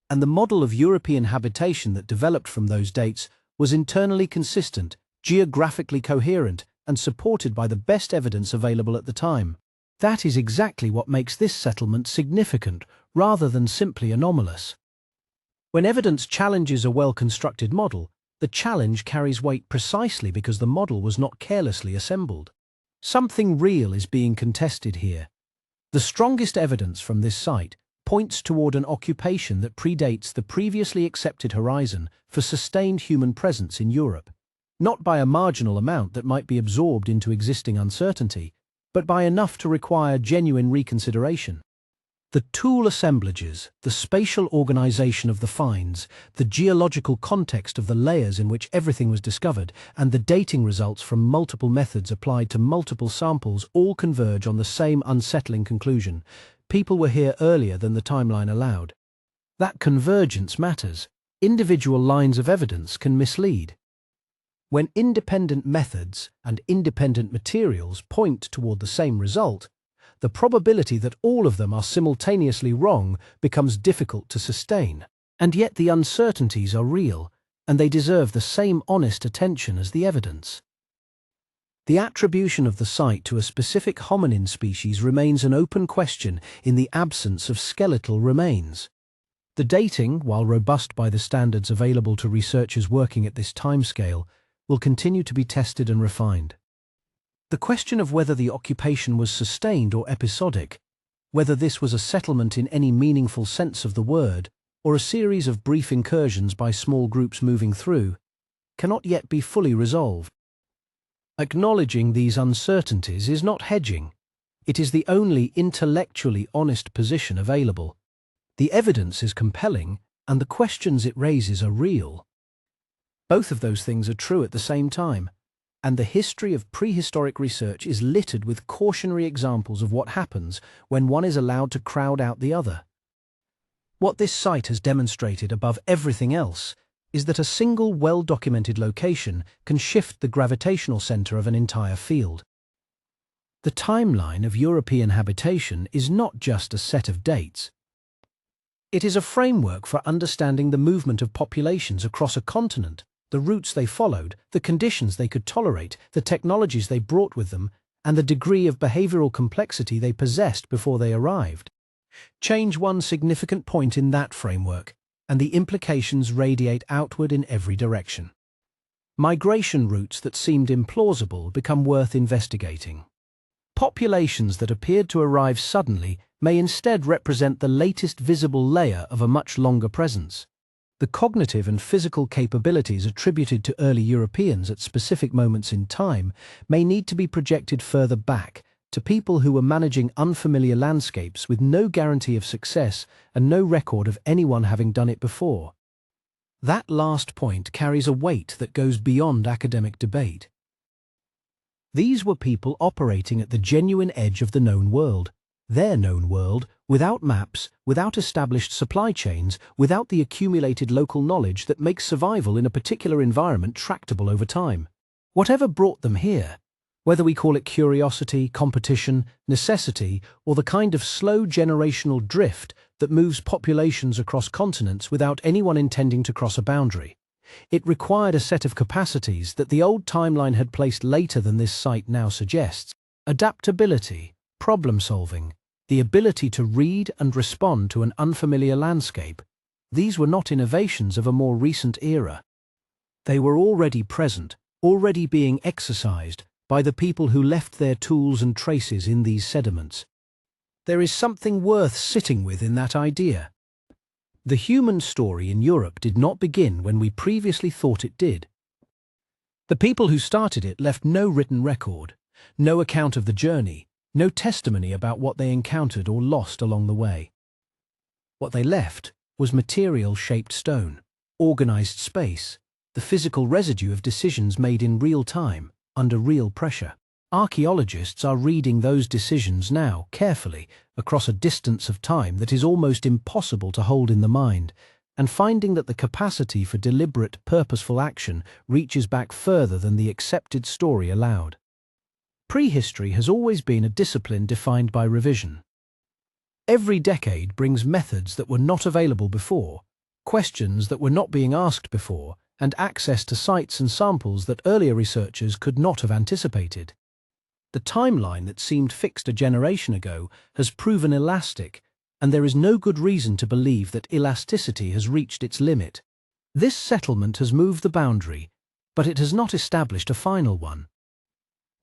and the model of European habitation that developed from those dates was internally consistent, geographically coherent, and supported by the best evidence available at the time. That is exactly what makes this settlement significant, rather than simply anomalous. When evidence challenges a well-constructed model, the challenge carries weight precisely because the model was not carelessly assembled. Something real is being contested here. The strongest evidence from this site points toward an occupation that predates the previously accepted horizon for sustained human presence in Europe, not by a marginal amount that might be absorbed into existing uncertainty, but by enough to require genuine reconsideration. The tool assemblages, the spatial organization of the finds, the geological context of the layers in which everything was discovered, and the dating results from multiple methods applied to multiple samples all converge on the same unsettling conclusion. People were here earlier than the timeline allowed. That convergence matters. Individual lines of evidence can mislead. When independent methods and independent materials point toward the same result, the probability that all of them are simultaneously wrong becomes difficult to sustain. And yet the uncertainties are real, and they deserve the same honest attention as the evidence. The attribution of the site to a specific hominin species remains an open question in the absence of skeletal remains. The dating, while robust by the standards available to researchers working at this timescale, will continue to be tested and refined. The question of whether the occupation was sustained or episodic, whether this was a settlement in any meaningful sense of the word, or a series of brief incursions by small groups moving through, cannot yet be fully resolved. Acknowledging these uncertainties is not hedging. It is the only intellectually honest position available. The evidence is compelling, and the questions it raises are real. Both of those things are true at the same time. And the history of prehistoric research is littered with cautionary examples of what happens when one is allowed to crowd out the other. What this site has demonstrated above everything else is that a single well-documented location can shift the gravitational center of an entire field. The timeline of European habitation is not just a set of dates. It is a framework for understanding the movement of populations across a continent, the routes they followed, the conditions they could tolerate, the technologies they brought with them, and the degree of behavioral complexity they possessed before they arrived. Change one significant point in that framework, and the implications radiate outward in every direction. Migration routes that seemed implausible become worth investigating. Populations that appeared to arrive suddenly may instead represent the latest visible layer of a much longer presence. The cognitive and physical capabilities attributed to early Europeans at specific moments in time may need to be projected further back, to people who were managing unfamiliar landscapes with no guarantee of success and no record of anyone having done it before. That last point carries a weight that goes beyond academic debate. These were people operating at the genuine edge of the known world, their known world, without maps, without established supply chains, without the accumulated local knowledge that makes survival in a particular environment tractable over time. Whatever brought them here, whether we call it curiosity, competition, necessity, or the kind of slow generational drift that moves populations across continents without anyone intending to cross a boundary, it required a set of capacities that the old timeline had placed later than this site now suggests: adaptability, problem-solving, the ability to read and respond to an unfamiliar landscape. These were not innovations of a more recent era. They were already present, already being exercised by the people who left their tools and traces in these sediments. There is something worth sitting with in that idea. The human story in Europe did not begin when we previously thought it did. The people who started it left no written record, no account of the journey, no testimony about what they encountered or lost along the way. What they left was material-shaped stone, organized space, the physical residue of decisions made in real time, under real pressure. Archaeologists are reading those decisions now, carefully, across a distance of time that is almost impossible to hold in the mind, and finding that the capacity for deliberate, purposeful action reaches back further than the accepted story allowed. Prehistory has always been a discipline defined by revision. Every decade brings methods that were not available before, questions that were not being asked before, and access to sites and samples that earlier researchers could not have anticipated. The timeline that seemed fixed a generation ago has proven elastic, and there is no good reason to believe that elasticity has reached its limit. This settlement has moved the boundary, but it has not established a final one.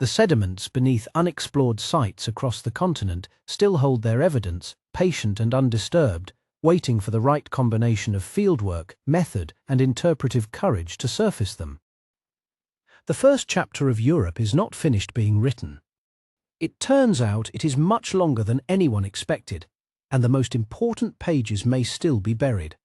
The sediments beneath unexplored sites across the continent still hold their evidence, patient and undisturbed, waiting for the right combination of fieldwork, method, and interpretive courage to surface them. The first chapter of Europe is not finished being written. It turns out it is much longer than anyone expected, and the most important pages may still be buried.